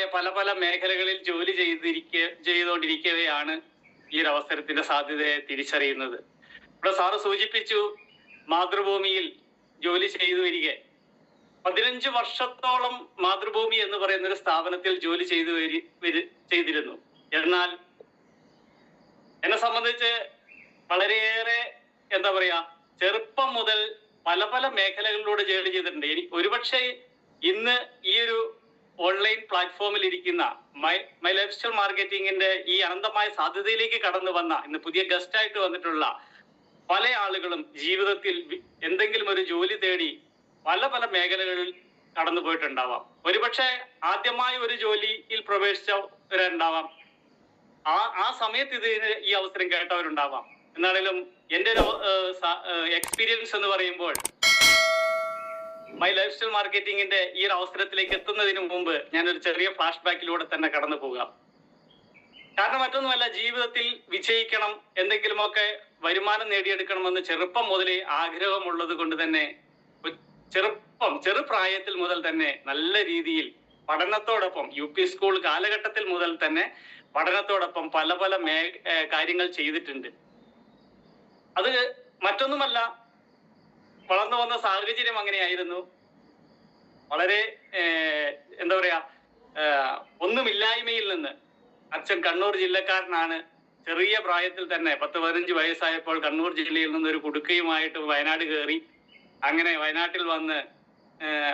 വ്യത്യസ്തമായ പല പല മേഖലകളിൽ ജോലി ചെയ്തുകൊണ്ടിരിക്കവെയാണ് ഈ ഒരു അവസരത്തിന്റെ സാധ്യതയെ തിരിച്ചറിയുന്നത്. ഇവിടെ സാറ് സൂചിപ്പിച്ചു, മാതൃഭൂമിയിൽ ജോലി ചെയ്തു വരിക 15 വർഷത്തോളം മാതൃഭൂമി എന്ന് പറയുന്ന ഒരു സ്ഥാപനത്തിൽ ജോലി ചെയ്തിരുന്നു. എന്നാൽ എന്നെ സംബന്ധിച്ച് വളരെയേറെ എന്താ പറയാ, ചെറുപ്പം മുതൽ പല പല മേഖലകളിലൂടെ ജോലി ചെയ്തിട്ടുണ്ട്. ഒരുപക്ഷെ ഇന്ന് ഈ ഒരു ഓൺലൈൻ പ്ലാറ്റ്ഫോമിൽ ഇരിക്കുന്ന മൈ ലൈഫ് സ്റ്റൈൽ മാർക്കറ്റിംഗിന്റെ ഈ അനന്തമായ സാധ്യതയിലേക്ക് കടന്നു വന്ന ഇന്ന് പുതിയ ഗസ്റ്റ് ആയിട്ട് വന്നിട്ടുള്ള പല ആളുകളും ജീവിതത്തിൽ എന്തെങ്കിലും ഒരു ജോലി തേടി പല പല മേഖലകളിൽ കടന്നു പോയിട്ടുണ്ടാവാം. ഒരുപക്ഷെ ആദ്യമായി ഒരു ജോലിയിൽ പ്രവേശിച്ചവരുണ്ടാവാം, ആ സമയത്ത് ഇതിന് ഈ അവസരം കേട്ടവരുണ്ടാവാം. എന്നാണെങ്കിലും എൻ്റെ ഒരു എക്സ്പീരിയൻസ് എന്ന് പറയുമ്പോൾ മൈ ലൈഫ് സ്റ്റൈൽ മാർക്കറ്റിംഗിന്റെ ഈ ഒരു അവസരത്തിലേക്ക് എത്തുന്നതിന് മുമ്പ് ഞാനൊരു ചെറിയ ഫ്ലാഷ് ബാക്കിലൂടെ തന്നെ കടന്നു പോകാം. കാരണം മറ്റൊന്നുമല്ല, ജീവിതത്തിൽ വിജയിക്കണം, എന്തെങ്കിലുമൊക്കെ വരുമാനം നേടിയെടുക്കണമെന്ന് ചെറുപ്പം മുതലേ ആഗ്രഹമുള്ളത് കൊണ്ട് തന്നെ ചെറുപ്രായത്തിൽ മുതൽ തന്നെ നല്ല രീതിയിൽ പഠനത്തോടൊപ്പം UP സ്കൂൾ കാലഘട്ടത്തിൽ മുതൽ തന്നെ പഠനത്തോടൊപ്പം പല പല കാര്യങ്ങൾ ചെയ്തിട്ടുണ്ട്. അത് മറ്റൊന്നുമല്ല, വളർന്നു വന്ന സാഹചര്യം അങ്ങനെയായിരുന്നു. വളരെ എന്താ പറയാ, ഒന്നുമില്ലായ്മയിൽ നിന്ന്, അച്ഛൻ കണ്ണൂർ ജില്ലക്കാരനാണ്. ചെറിയ പ്രായത്തിൽ തന്നെ 10-15 വയസ്സായപ്പോൾ കണ്ണൂർ ജില്ലയിൽ നിന്ന് ഒരു കുടുക്കയുമായിട്ട് വയനാട് കയറി. അങ്ങനെ വയനാട്ടിൽ വന്ന്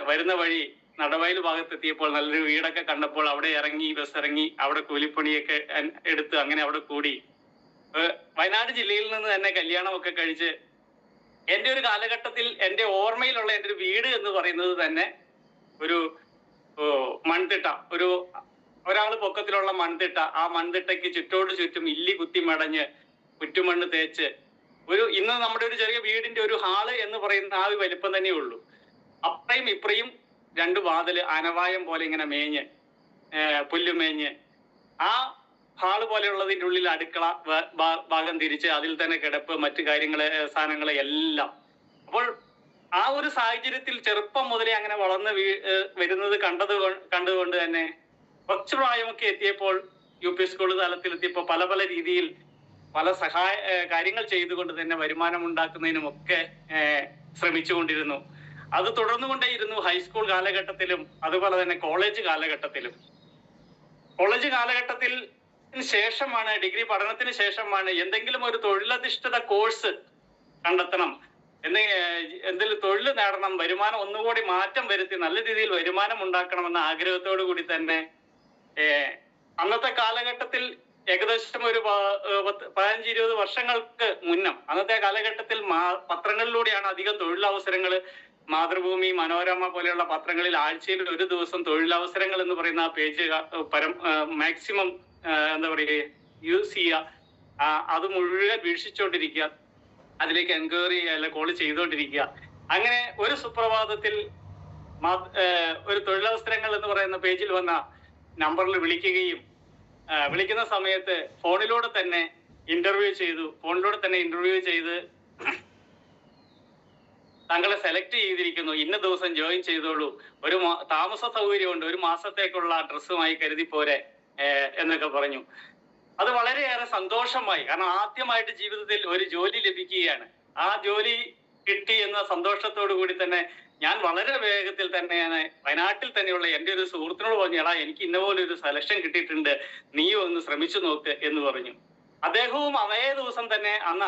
വരുന്ന വഴി നടവയൽ ഭാഗത്തെത്തിയപ്പോൾ നല്ലൊരു വീടൊക്കെ കണ്ടപ്പോൾ അവിടെ ഇറങ്ങി, ബസ് ഇറങ്ങി, അവിടെ കൂലിപ്പണിയൊക്കെ എടുത്ത് അങ്ങനെ അവിടെ കൂടി വയനാട് ജില്ലയിൽ നിന്ന് തന്നെ കല്യാണമൊക്കെ കഴിച്ച് എൻ്റെ ഒരു കാലഘട്ടത്തിൽ എൻ്റെ ഓർമ്മയിലുള്ള എൻ്റെ ഒരു വീട് എന്ന് പറയുന്നത് തന്നെ ഒരു മൺതിട്ട, ഒരാൾ പൊക്കത്തിലുള്ള മൺതിട്ട. ആ മൺതിട്ടയ്ക്ക് ചുറ്റോട് ചുറ്റും ഇല്ലി കുത്തി മടഞ്ഞ് കുറ്റുമണ്ണ് തേച്ച് ഇന്ന് നമ്മുടെ ഒരു ചെറിയ വീടിന്റെ ഒരു ഹാള് എന്ന് പറയുന്ന ആ ഒരു വലിപ്പം തന്നെ ഉള്ളൂ. അപ്പറയും ഇപ്പറയും 2 വാതില് ആനവായം പോലെ ഇങ്ങനെ മേഞ്ഞ് പുല്ലുമേഞ്ഞ്, ആ ഹാള് പോലെയുള്ളതിൻ്റെ ഉള്ളിൽ അടുക്കള ഭാഗം തിരിച്ച് അതിൽ തന്നെ കിടപ്പ്, മറ്റു സാധനങ്ങളെ എല്ലാം. അപ്പോൾ ആ ഒരു സാഹചര്യത്തിൽ ചെറുപ്പം മുതലേ അങ്ങനെ വളർന്ന് വരുന്നത് കണ്ടുകൊണ്ട് തന്നെ കുറച്ച് പ്രായമൊക്കെ എത്തിയപ്പോൾ UP സ്കൂൾ തലത്തിലെത്തിയപ്പോൾ പല പല രീതിയിൽ പല കാര്യങ്ങൾ ചെയ്തുകൊണ്ട് തന്നെ വരുമാനം ഉണ്ടാക്കുന്നതിനുമൊക്കെ ശ്രമിച്ചുകൊണ്ടിരുന്നു. അത് തുടർന്നുകൊണ്ടേയിരുന്നു ഹൈസ്കൂൾ കാലഘട്ടത്തിലും അതുപോലെ തന്നെ കോളേജ് കാലഘട്ടത്തിലും. കോളേജ് കാലഘട്ടത്തിൽ ശേഷമാണ്, ഡിഗ്രി പഠനത്തിന് ശേഷമാണ് എന്തെങ്കിലും ഒരു തൊഴിലധിഷ്ഠിത കോഴ്സ് കണ്ടെത്തണം, എന്തെങ്കിലും തൊഴിൽ നേടണം, വരുമാനം ഒന്നുകൂടി മാറ്റം വരുത്തി നല്ല രീതിയിൽ വരുമാനം ഉണ്ടാക്കണമെന്ന ആഗ്രഹത്തോടു കൂടി തന്നെ അന്നത്തെ കാലഘട്ടത്തിൽ ഏകദേശം ഒരു 15-20 വർഷങ്ങൾക്ക് മുന്നം അന്നത്തെ കാലഘട്ടത്തിൽ പത്രങ്ങളിലൂടെയാണ് അധികം തൊഴിലവസരങ്ങൾ. മാതൃഭൂമി, മനോരമ പോലെയുള്ള പത്രങ്ങളിൽ ആഴ്ചയിൽ ഒരു ദിവസം തൊഴിലവസരങ്ങൾ എന്ന് പറയുന്ന ആ പേജ് മാക്സിമം എന്താ പറയുക യൂസ് ചെയ്യുക, അത് മുഴുവൻ വീക്ഷിച്ചുകൊണ്ടിരിക്കുക, അതിലേക്ക് എൻക്വയറി അല്ല കോൾ ചെയ്തുകൊണ്ടിരിക്കുക. അങ്ങനെ ഒരു സുപ്രഭാതത്തിൽ ഒരു തൊഴിലവസരങ്ങൾ എന്ന് പറയുന്ന പേജിൽ വന്ന നമ്പറിൽ വിളിക്കുന്ന സമയത്ത് ഫോണിലൂടെ തന്നെ ഇന്റർവ്യൂ ചെയ്ത് താങ്കളെ സെലക്ട് ചെയ്തിരിക്കുന്നു, ഇന്ന ദിവസം ജോയിൻ ചെയ്തോളൂ, ഒരു താമസ സൗകര്യമുണ്ട്, ഒരു മാസത്തേക്കുള്ള ഡ്രസ്സുമായി കരുതി പോരെ എന്നൊക്കെ പറഞ്ഞു. അത് വളരെയേറെ സന്തോഷമായി. കാരണം ആദ്യമായിട്ട് ജീവിതത്തിൽ ഒരു ജോലി ലഭിക്കുകയാണ്. ആ ജോലി കിട്ടി എന്ന സന്തോഷത്തോടു കൂടി തന്നെ ഞാൻ വളരെ വേഗത്തിൽ തന്നെയാണ് വയനാട്ടിൽ തന്നെയുള്ള എൻ്റെ ഒരു സുഹൃത്തിനോട് പറഞ്ഞു, എടാ എനിക്ക് ഇന്നപോലെ ഒരു സെലക്ഷൻ കിട്ടിയിട്ടുണ്ട്, നീയും ഒന്ന് ശ്രമിച്ചു നോക്ക് എന്ന് പറഞ്ഞു. അദ്ദേഹവും അതേ ദിവസം തന്നെ അന്ന്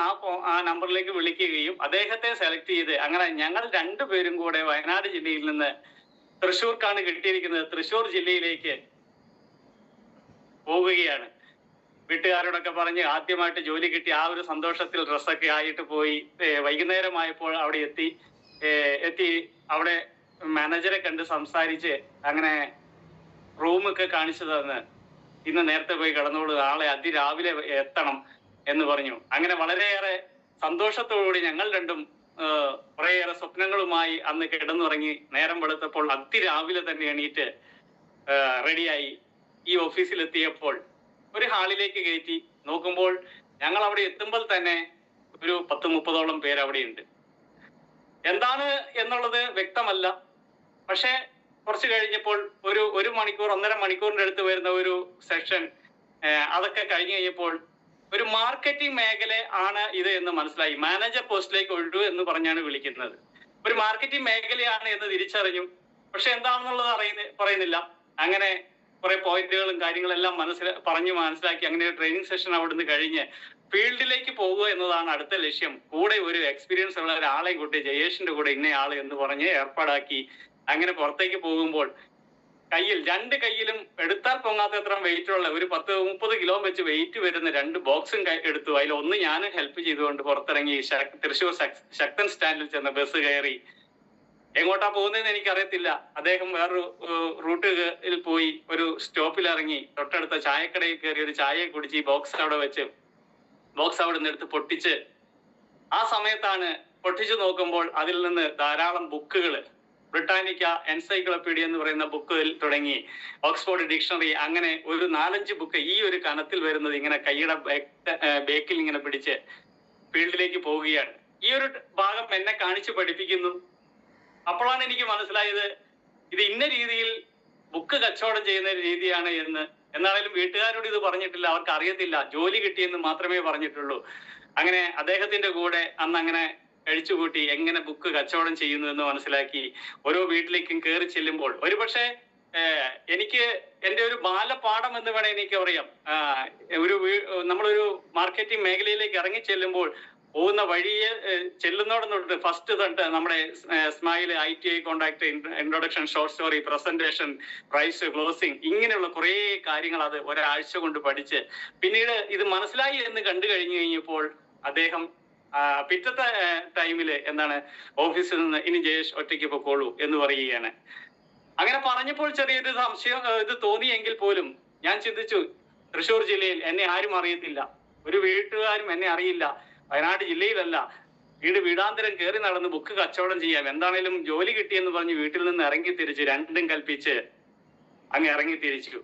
ആ നമ്പറിലേക്ക് വിളിക്കുകയും അദ്ദേഹത്തെ സെലക്ട് ചെയ്ത് അങ്ങനെ ഞങ്ങൾ 2 പേരും കൂടെ വയനാട് ജില്ലയിൽ നിന്ന് തൃശ്ശൂർക്കാണ് കിട്ടിയിരിക്കുന്നത്, തൃശ്ശൂർ ജില്ലയിലേക്ക് പോവുകയാണ്. വീട്ടുകാരോടൊക്കെ പറഞ്ഞ് ആദ്യമായിട്ട് ജോലി കിട്ടി ആ ഒരു സന്തോഷത്തിൽ ഡ്രസ്സൊക്കെ ആയിട്ട് പോയി. വൈകുന്നേരമായപ്പോൾ അവിടെ എത്തി അവിടെ മാനേജറെ കണ്ട് സംസാരിച്ച് അങ്ങനെ റൂമൊക്കെ കാണിച്ചു തന്ന് ഇന്ന് നേരത്തെ പോയി കിടന്നോളൂ, നാളെ അതിരാവിലെ എത്തണം എന്ന് പറഞ്ഞു. അങ്ങനെ വളരെയേറെ സന്തോഷത്തോടുകൂടി ഞങ്ങൾ രണ്ടും കുറേയേറെ സ്വപ്നങ്ങളുമായി അന്ന് കിടന്നുറങ്ങി. നേരം വെളുത്തപ്പോൾ അതിരാവിലെ തന്നെ എണീറ്റ് റെഡിയായി ഈ ഓഫീസിലെത്തിയപ്പോൾ ഒരു ഹാളിലേക്ക് കയറ്റി നോക്കുമ്പോൾ ഞങ്ങൾ അവിടെ എത്തുമ്പോൾ തന്നെ ഒരു 10-30ഓളം പേര് അവിടെ ഉണ്ട്. എന്താണ് എന്നുള്ളത് വ്യക്തമല്ല. പക്ഷെ കുറച്ച് കഴിഞ്ഞപ്പോൾ ഒരു മണിക്കൂർ 1.5 മണിക്കൂറിന്റെ അടുത്ത് വരുന്ന ഒരു സെഷൻ, അതൊക്കെ കഴിഞ്ഞ് കഴിഞ്ഞപ്പോൾ ഒരു മാർക്കറ്റിംഗ് മേഖല ആണ് ഇത് എന്ന് മനസ്സിലായി. മാനേജർ പോസ്റ്റിലേക്ക് ഒഴിവു എന്ന് പറഞ്ഞാണ് വിളിക്കുന്നത്. ഒരു മാർക്കറ്റിംഗ് മേഖലയാണ് എന്ന് തിരിച്ചറിഞ്ഞു. പക്ഷെ എന്താണെന്നുള്ളത് പറയുന്നില്ല. അങ്ങനെ കുറെ പോയിന്റുകളും കാര്യങ്ങളെല്ലാം പറഞ്ഞു മനസ്സിലാക്കി അങ്ങനെ ഒരു ട്രെയിനിങ് സെഷൻ അവിടുന്ന് കഴിഞ്ഞ് ഫീൽഡിലേക്ക് പോകുക എന്നതാണ് അടുത്ത ലക്ഷ്യം. കൂടെ ഒരു എക്സ്പീരിയൻസ് ഉള്ള ഒരാളെയും കൂട്ടി ജയേഷിന്റെ കൂടെ ഇന്നയാള് എന്ന് പറഞ്ഞ് ഏർപ്പാടാക്കി അങ്ങനെ പുറത്തേക്ക് പോകുമ്പോൾ രണ്ട് കയ്യിലും എടുത്താൽ പൊങ്ങാത്തത്ര വെയിറ്റ് ഉള്ള ഒരു 10-30 കിലോ വെച്ച് വെയിറ്റ് വരുന്ന 2 ബോക്സും എടുത്തു. അതിൽ ഒന്ന് ഞാൻ ഹെൽപ്പ് ചെയ്തുകൊണ്ട് പുറത്തിറങ്ങി തൃശ്ശൂർ ശക്തൻ സ്റ്റാൻഡിൽ ചെന്ന ബസ് കയറി. എങ്ങോട്ടാ പോകുന്നതെന്ന് എനിക്കറിയത്തില്ല. അദ്ദേഹം വേറൊരു റൂട്ടിൽ പോയി ഒരു സ്റ്റോപ്പിൽ ഇറങ്ങി തൊട്ടടുത്ത ചായക്കടയിൽ കയറി ഒരു ചായ കുടിച്ച് ഈ ബോക്സ് അവിടെ വെച്ച് ബോക്സ് അവിടെ നിന്ന് എടുത്ത് പൊട്ടിച്ച്, ആ സമയത്താണ് പൊട്ടിച്ചു നോക്കുമ്പോൾ അതിൽ നിന്ന് ധാരാളം ബുക്കുകൾ, ബ്രിട്ടാനിക്ക എൻസൈക്ലോപീഡിയ എന്ന് പറയുന്ന ബുക്കിൽ തുടങ്ങി ഓക്സ്ഫോർഡ് ഡിക്ഷണറി, അങ്ങനെ ഒരു 4-5 ബുക്ക് ഈ ഒരു കനത്തിൽ വരുന്നത് ഇങ്ങനെ കൈയുടെ ബേക്കിൽ ഇങ്ങനെ പിടിച്ച് ഫീൽഡിലേക്ക് പോവുകയാണ്. ഈ ഒരു ഭാഗം എന്നെ കാണിച്ച് പഠിപ്പിക്കുന്നു. അപ്പോഴാണ് എനിക്ക് മനസ്സിലായത് ഇത് ഇന്ന രീതിയിൽ ബുക്ക് കച്ചവടം ചെയ്യുന്ന രീതിയാണ് എന്ന്. എന്നാലും വീട്ടുകാരോട് ഇത് പറഞ്ഞിട്ടില്ല, അവർക്ക് അറിയത്തില്ല. ജോലി കിട്ടിയെന്ന് മാത്രമേ പറഞ്ഞിട്ടുള്ളൂ. അങ്ങനെ അദ്ദേഹത്തിന്റെ കൂടെ അന്ന് അങ്ങനെ കഴിച്ചുകൂട്ടി എങ്ങനെ ബുക്ക് കച്ചവടം ചെയ്യുന്നു എന്ന് മനസ്സിലാക്കി ഓരോ വീട്ടിലേക്കും കയറി ചെല്ലുമ്പോൾ ഒരുപക്ഷെ എനിക്ക് എന്റെ ഒരു ബാലപാഠം എന്ന് വേണേ എനിക്ക് പറയാം. നമ്മളൊരു മാർക്കറ്റിംഗ് മേഖലയിലേക്ക് ഇറങ്ങി ചെല്ലുമ്പോൾ പോകുന്ന വഴിയെ ചെല്ലുന്നോടൊന്നിട്ട് ഫസ്റ്റ് തൊട്ട് നമ്മുടെ smile, ITI contact, introduction, short story, presentation, prize, closing, ഇങ്ങനെയുള്ള കുറെ കാര്യങ്ങൾ അത് ഒരാഴ്ച കൊണ്ട് പഠിച്ച് പിന്നീട് ഇത് മനസ്സിലായി എന്ന് കണ്ടു കഴിഞ്ഞപ്പോൾ അദ്ദേഹം പിറ്റത്തെ ടൈമില് ഓഫീസിൽ നിന്ന് ഇനി ജയേഷ് ഒറ്റയ്ക്ക് പൊക്കോളൂ എന്ന് പറയുകയാണ്. അങ്ങനെ പറഞ്ഞപ്പോൾ ചെറിയൊരു സംശയം ഇത് തോന്നിയെങ്കിൽ പോലും ഞാൻ ചിന്തിച്ചു, തൃശ്ശൂർ ജില്ലയിൽ എന്നെ ആരും അറിയത്തില്ല, ഒരു വീട്ടുകാരും എന്നെ അറിയില്ല, വയനാട് ജില്ലയിലല്ല, വീടാന്തരം കയറി നടന്ന് ബുക്ക് കച്ചവടം ചെയ്യാം, എന്താണേലും ജോലി കിട്ടിയെന്ന് പറഞ്ഞ് വീട്ടിൽ നിന്ന് ഇറങ്ങി തിരിച്ച് രണ്ടും കൽപ്പിച്ച് അങ്ങ് ഇറങ്ങി തിരിച്ചു.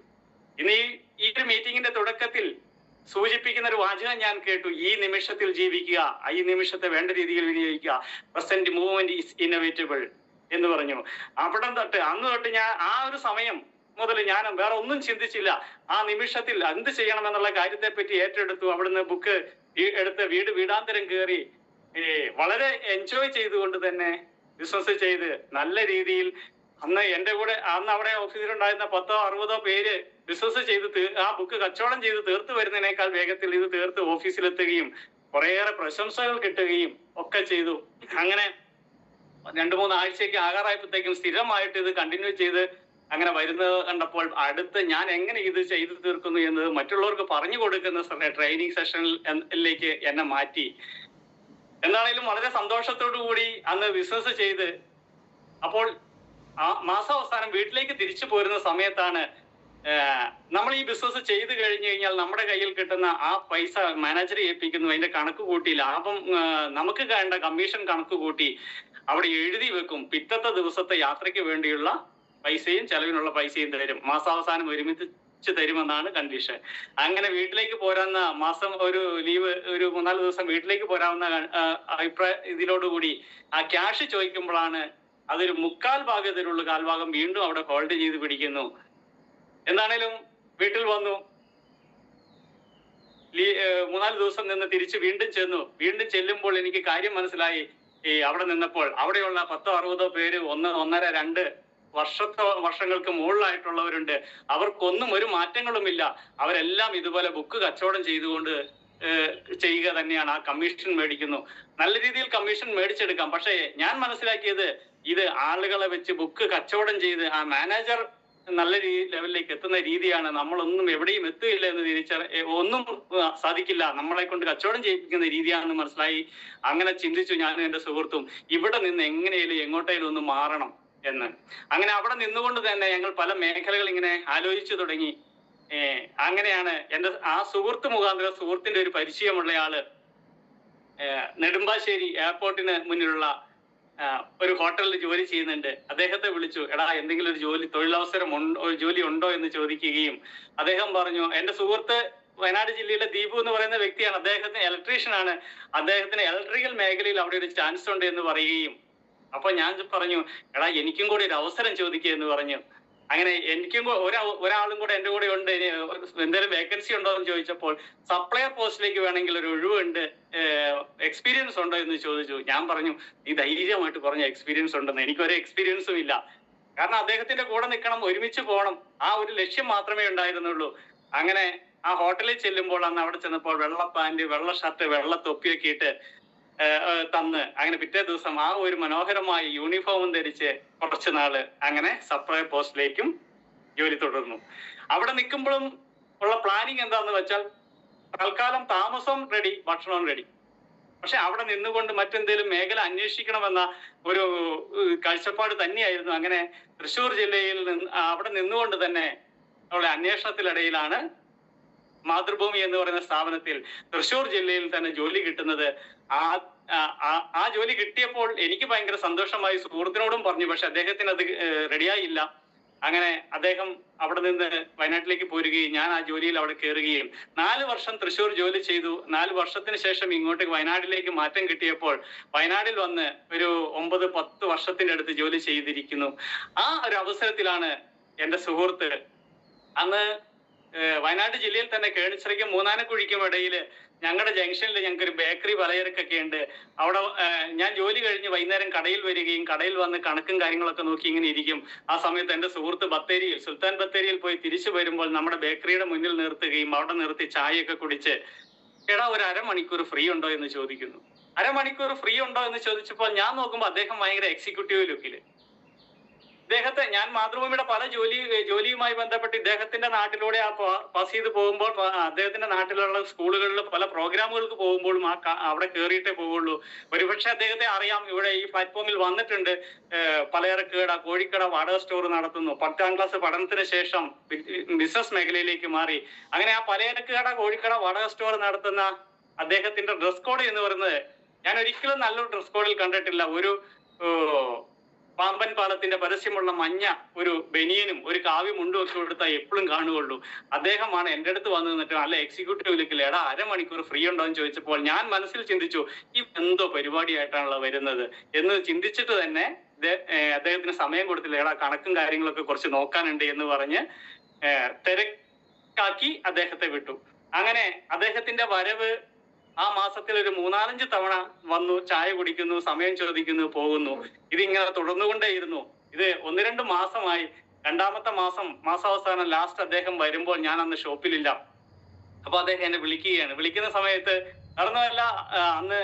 ഇന്ന് ഈ ഒരു മീറ്റിംഗിന്റെ തുടക്കത്തിൽ സൂചിപ്പിക്കുന്ന ഒരു വാചകം ഞാൻ കേട്ടു: ഈ നിമിഷത്തിൽ ജീവിക്കുക, ഈ നിമിഷത്തെ വേണ്ട രീതിയിൽ വിനിയോഗിക്കുക, പ്രസന്റ് മൂവ്മെന്റ് ഈസ് ഇന്നോവേറ്റബിൾ എന്ന് പറഞ്ഞു. അന്ന് തൊട്ട് ഞാൻ ആ ഒരു സമയം മുതൽ ഞാൻ വേറെ ഒന്നും ചിന്തിച്ചില്ല. ആ നിമിഷത്തിൽ എന്ത് ചെയ്യണമെന്നുള്ള കാര്യത്തെ പറ്റി ഏറ്റെടുത്തു. അവിടുന്ന് ബുക്ക് എടുത്ത് വീടാന്തരം കയറി വളരെ എൻജോയ് ചെയ്തുകൊണ്ട് തന്നെ ബിസിനസ് ചെയ്ത് നല്ല രീതിയിൽ അന്ന് എന്റെ കൂടെ അവിടെ ഓഫീസിലുണ്ടായിരുന്ന 10-60 പേര് ബിസിനസ് ചെയ്ത് ആ ബുക്ക് കച്ചവടം ചെയ്ത് തീർത്തു വരുന്നതിനേക്കാൾ വേഗത്തിൽ ഇത് തീർത്ത് ഓഫീസിലെത്തുകയും കുറേയേറെ പ്രശംസകൾ കിട്ടുകയും ഒക്കെ ചെയ്തു. അങ്ങനെ 2-3 ആഴ്ചയ്ക്ക് ആകാറായപ്പോഴത്തേക്കും സ്ഥിരമായിട്ട് ഇത് കണ്ടിന്യൂ ചെയ്ത് അങ്ങനെ വരുന്നത് കണ്ടപ്പോൾ അടുത്ത് ഞാൻ എങ്ങനെ ഇത് ചെയ്തു തീർക്കുന്നു എന്നത് മറ്റുള്ളവർക്ക് പറഞ്ഞു കൊടുക്കുന്ന ട്രെയിനിങ് സെഷനിലേക്ക് എന്നെ മാറ്റി. എന്താണേലും വളരെ സന്തോഷത്തോടു കൂടി അന്ന് ബിസിനസ് ചെയ്ത് അപ്പോൾ മാസാവസാനം വീട്ടിലേക്ക് തിരിച്ചു പോരുന്ന സമയത്താണ് നമ്മൾ ഈ ബിസിനസ് ചെയ്ത് കഴിഞ്ഞു കഴിഞ്ഞാൽ നമ്മുടെ കയ്യിൽ കിട്ടുന്ന ആ പൈസ മാനേജറെ ഏൽപ്പിക്കുന്നു. അതിന്റെ കണക്ക് കൂട്ടി ലാഭം നമുക്ക് വേണ്ട കമ്മീഷൻ കണക്ക് കൂട്ടി അവിടെ എഴുതി വെക്കും. പിറ്റത്തെ ദിവസത്തെ യാത്രയ്ക്ക് വേണ്ടിയുള്ള പൈസയും ചെലവിനുള്ള പൈസയും തരും. മാസാവസാനം ഒരുമിച്ച് തരുമെന്നാണ് കണ്ടീഷൻ. അങ്ങനെ വീട്ടിലേക്ക് പോരാവുന്ന മാസം ഒരു ലീവ് ഒരു 3-4 ദിവസം വീട്ടിലേക്ക് പോരാവുന്ന ഇതിലോടുകൂടി ആ ക്യാഷ് ചോദിക്കുമ്പോഴാണ് അതൊരു 1/4 ഭാഗത്തിലുള്ള 1/4 ഭാഗം വീണ്ടും അവിടെ ഹോൾഡ് ചെയ്ത് പിടിക്കുന്നു. എന്താണേലും വീട്ടിൽ വന്നു, 3-4 ദിവസം നിന്ന് തിരിച്ച് വീണ്ടും ചെല്ലുമ്പോൾ എനിക്ക് കാര്യം മനസ്സിലായി. അവിടെ നിന്നപ്പോൾ അവിടെയുള്ള 10-60 പേര് 1-1.5-2 വർഷങ്ങൾക്ക് മുകളിലായിട്ടുള്ളവരുണ്ട്. അവർക്കൊന്നും ഒരു മാറ്റങ്ങളുമില്ല. അവരെല്ലാം ഇതുപോലെ ബുക്ക് കച്ചവടം ചെയ്തുകൊണ്ട് ചെയ്യുക തന്നെയാണ്. ആ കമ്മീഷൻ മേടിക്കുന്നു, നല്ല രീതിയിൽ കമ്മീഷൻ മേടിച്ചെടുക്കാം. പക്ഷേ ഞാൻ മനസ്സിലാക്കിയത് ഇത് ആളുകളെ വെച്ച് ബുക്ക് കച്ചവടം ചെയ്ത് ആ മാനേജർ നല്ല ലെവലിലേക്ക് എത്തുന്ന രീതിയാണ്. നമ്മളൊന്നും എവിടെയും എത്തുകയില്ല എന്ന് ഒന്നും സാധിക്കില്ല, നമ്മളെ കൊണ്ട് കച്ചവടം ചെയ്യിപ്പിക്കുന്ന രീതിയാണെന്ന് മനസ്സിലായി. അങ്ങനെ ചിന്തിച്ചു ഞാനും എന്റെ സുഹൃത്തും ഇവിടെ നിന്ന് എങ്ങനെയും എങ്ങോട്ടേലും ഒന്ന് മാറണം എന്ന്. അങ്ങനെ അവിടെ നിന്നുകൊണ്ട് തന്നെ ഞങ്ങൾ പല മേഖലകൾ ഇങ്ങനെ ആലോചിച്ചു തുടങ്ങി. അങ്ങനെയാണ് എന്റെ ആ സുഹൃത്ത് മുഖാന്തരം സുഹൃത്തിന്റെ ഒരു പരിചയമുള്ള ആള് നെടുമ്പാശ്ശേരി എയർപോർട്ടിന് മുന്നിലുള്ള ഒരു ഹോട്ടലിൽ ജോലി ചെയ്യുന്നുണ്ട്. അദ്ദേഹത്തെ വിളിച്ചു, എടാ എന്തെങ്കിലും ഒരു തൊഴിലവസരം ജോലി ഉണ്ടോ എന്ന് ചോദിക്കുകയും അദ്ദേഹം പറഞ്ഞു, എന്റെ സുഹൃത്ത് വയനാട് ജില്ലയിലെ ദീപു എന്ന് പറയുന്ന വ്യക്തിയാണ്, അദ്ദേഹത്തിന് ഇലക്ട്രീഷ്യൻ ആണ്, അദ്ദേഹത്തിന് ഇലക്ട്രിക്കൽ മേഖലയിൽ അവിടെ ഒരു ചാൻസ് ഉണ്ട് എന്ന് പറയുകയും അപ്പൊ ഞാൻ പറഞ്ഞു, എടാ എനിക്കും കൂടി ഒരു അവസരം ചോദിക്കുക എന്ന് പറഞ്ഞു. അങ്ങനെ എനിക്കും ഒരാളും കൂടെ എന്റെ കൂടെ ഉണ്ട്, എന്തെങ്കിലും വേക്കൻസി ഉണ്ടോ എന്ന് ചോദിച്ചപ്പോൾ സപ്ലയർ പോസ്റ്റിലേക്ക് വേണമെങ്കിൽ ഒരു ഒഴിവുണ്ട്, എക്സ്പീരിയൻസ് ഉണ്ടോ എന്ന് ചോദിച്ചു. ഞാൻ പറഞ്ഞു, നീ ധൈര്യമായിട്ട് പറഞ്ഞ എക്സ്പീരിയൻസ് ഉണ്ടെന്ന്. എനിക്കൊരു എക്സ്പീരിയൻസും ഇല്ല. കാരണം അദ്ദേഹത്തിന്റെ കൂടെ നിൽക്കണം, ഒരുമിച്ച് പോകണം, ആ ഒരു ലക്ഷ്യം മാത്രമേ ഉണ്ടായിരുന്നുള്ളൂ. അങ്ങനെ ആ ഹോട്ടലിൽ ചെല്ലുമ്പോൾ അന്ന് അവിടെ ചെന്നപ്പോൾ വെള്ള പാന്റ്, വെള്ള ഷർട്ട്, വെള്ള തൊപ്പിയൊക്കെ ഇട്ട് തന്ന് അങ്ങനെ പിറ്റേ ദിവസം ആ ഒരു മനോഹരമായ യൂണിഫോമും ധരിച്ച് കുറച്ചു നാള് അങ്ങനെ സപ്ലയർ പോസ്റ്റിലേക്കും ജോലി തുടർന്നു. അവിടെ നിൽക്കുമ്പോഴും ഉള്ള പ്ലാനിങ് എന്താന്ന് വെച്ചാൽ തൽക്കാലം താമസം റെഡി, ഭക്ഷണവും റെഡി. പക്ഷെ അവിടെ നിന്നുകൊണ്ട് മറ്റെന്തെങ്കിലും മേഖല അന്വേഷിക്കണമെന്ന ഒരു കാഴ്ചപ്പാട് തന്നെയായിരുന്നു. അങ്ങനെ തൃശ്ശൂർ ജില്ലയിൽ അവിടെ നിന്നുകൊണ്ട് തന്നെ ഉള്ള അന്വേഷണത്തിനിടയിലാണ് മാതൃഭൂമി എന്ന് പറയുന്ന സ്ഥാപനത്തിൽ തൃശ്ശൂർ ജില്ലയിൽ തന്നെ ജോലി കിട്ടുന്നത്. ആ ജോലി കിട്ടിയപ്പോൾ എനിക്ക് ഭയങ്കര സന്തോഷമായി. സുഹൃത്തിനോടും പറഞ്ഞു, പക്ഷെ അദ്ദേഹത്തിന് അത് റെഡിയായില്ല. അങ്ങനെ അദ്ദേഹം അവിടെ നിന്ന് വയനാട്ടിലേക്ക് പോരുകയും ഞാൻ ആ ജോലിയിൽ അവിടെ കയറുകയും 4 വർഷം തൃശ്ശൂർ ജോലി ചെയ്തു. 4 വർഷത്തിന് ശേഷം ഇങ്ങോട്ട് വയനാട്ടിലേക്ക് മാറ്റം കിട്ടിയപ്പോൾ വയനാട്ടിൽ വന്ന് ഒരു 9-10 വർഷത്തിന്റെ അടുത്ത് ജോലി ചെയ്തിരിക്കുന്നു. ആ ഒരു അവസരത്തിലാണ് എന്റെ സുഹൃത്ത് അന്ന് വയനാട് ജില്ലയിൽ തന്നെ കേണിച്ചിറയ്ക്കും മൂന്നാനക്കുഴിക്കും ഇടയിൽ ഞങ്ങളുടെ ജംഗ്ഷനിൽ ഞങ്ങൾക്ക് ഒരു ബേക്കറി പലചരക്കൊക്കെ ഉണ്ട്. അവിടെ ഞാൻ ജോലി കഴിഞ്ഞ് വൈകുന്നേരം കടയിൽ വരികയും കടയിൽ വന്ന് കണക്കും കാര്യങ്ങളൊക്കെ നോക്കി ഇങ്ങനെ ഇരിക്കും. ആ സമയത്ത് എൻ്റെ സുഹൃത്ത് ബത്തേരിയിൽ, സുൽത്താൻ ബത്തേരിയിൽ പോയി തിരിച്ചു വരുമ്പോൾ നമ്മുടെ ബേക്കറിയുടെ മുന്നിൽ നിർത്തുകയും അവിടെ നിർത്തി ചായയൊക്കെ കുടിച്ച്, എടാ ഒരു അരമണിക്കൂർ ഫ്രീ ഉണ്ടോ എന്ന് ചോദിക്കുന്നു. അരമണിക്കൂർ ഫ്രീ ഉണ്ടോ എന്ന് ചോദിച്ചപ്പോൾ ഞാൻ നോക്കുമ്പോൾ അദ്ദേഹം ഭയങ്കര എക്സിക്യൂട്ടീവ് ലുക്കില്. ഇദ്ദേഹത്തെ ഞാൻ മാതൃഭൂമിയുടെ പല ജോലിയുമായി ബന്ധപ്പെട്ട് ഇദ്ദേഹത്തിന്റെ നാട്ടിലൂടെ പാസ് ചെയ്ത് പോകുമ്പോൾ അദ്ദേഹത്തിന്റെ നാട്ടിലുള്ള സ്കൂളുകളിൽ പല പ്രോഗ്രാമുകൾക്ക് പോകുമ്പോഴും അവിടെ കയറിയിട്ടേ പോവുള്ളൂ. ഒരുപക്ഷെ അദ്ദേഹത്തെ അറിയാം, ഇവിടെ ഈ പ്ലാറ്റ്ഫോമിൽ വന്നിട്ടുണ്ട്. പലചരക്ക് കട, കോഴിക്കട, വാടക സ്റ്റോർ നടത്തുന്നു. 10ാം ക്ലാസ് പഠനത്തിന് ശേഷം ബിസിനസ് മേഖലയിലേക്ക് മാറി. അങ്ങനെ ആ പലചരക്ക് കട, കോഴിക്കട, വാടക സ്റ്റോർ നടത്തുന്ന അദ്ദേഹത്തിന്റെ ഡ്രസ് കോഡ് എന്ന് പറയുന്നത് ഞാൻ ഒരിക്കലും നല്ലൊരു ഡ്രസ് കോഡിൽ കണ്ടിട്ടില്ല. ഒരു പാമ്പൻ പാലത്തിന്റെ പരസ്യമുള്ള മഞ്ഞ ഒരു ബനിയനും ഒരു കാവ്യ മുണ്ടും ഒക്കെ കൊടുത്താൽ എപ്പോഴും കാണുകയുള്ളൂ. അദ്ദേഹമാണ് എൻ്റെ അടുത്ത് വന്നു നിന്നിട്ട് നല്ല എക്സിക്യൂട്ടീവ് ലുക്കിൽ എടാ അരമണിക്കൂർ ഫ്രീ ഉണ്ടോ എന്ന് ചോദിച്ചപ്പോൾ ഞാൻ മനസ്സിൽ ചിന്തിച്ചു, ഈ എന്തോ പരിപാടിയായിട്ടാണല്ലോ വരുന്നത് എന്ന് ചിന്തിച്ചിട്ട് തന്നെ അദ്ദേഹത്തിന് സമയം കൊടുത്തില്ല. എടാ കണക്കും കാര്യങ്ങളൊക്കെ കുറച്ച് നോക്കാനുണ്ട് എന്ന് പറഞ്ഞ് തിരക്കാക്കി അദ്ദേഹത്തെ വിട്ടു. അങ്ങനെ അദ്ദേഹത്തിന്റെ വരവ് ആ മാസത്തിൽ ഒരു 3-4 തവണ വന്നു, ചായ കുടിക്കുന്നു, സമയം ചോദിക്കുന്നു, പോകുന്നു. ഇതിങ്ങനെ തുടർന്നുകൊണ്ടേയിരുന്നു. ഇത് 1-2 മാസമായി. 2ാമത്തെ മാസാവസാനം ലാസ്റ്റ് അദ്ദേഹം വരുമ്പോൾ ഞാൻ അന്ന് ഷോപ്പിലില്ല. അപ്പൊ അദ്ദേഹം എന്നെ വിളിക്കുകയാണ്. വിളിക്കുന്ന സമയത്ത് നടന്നതല്ല, അന്ന്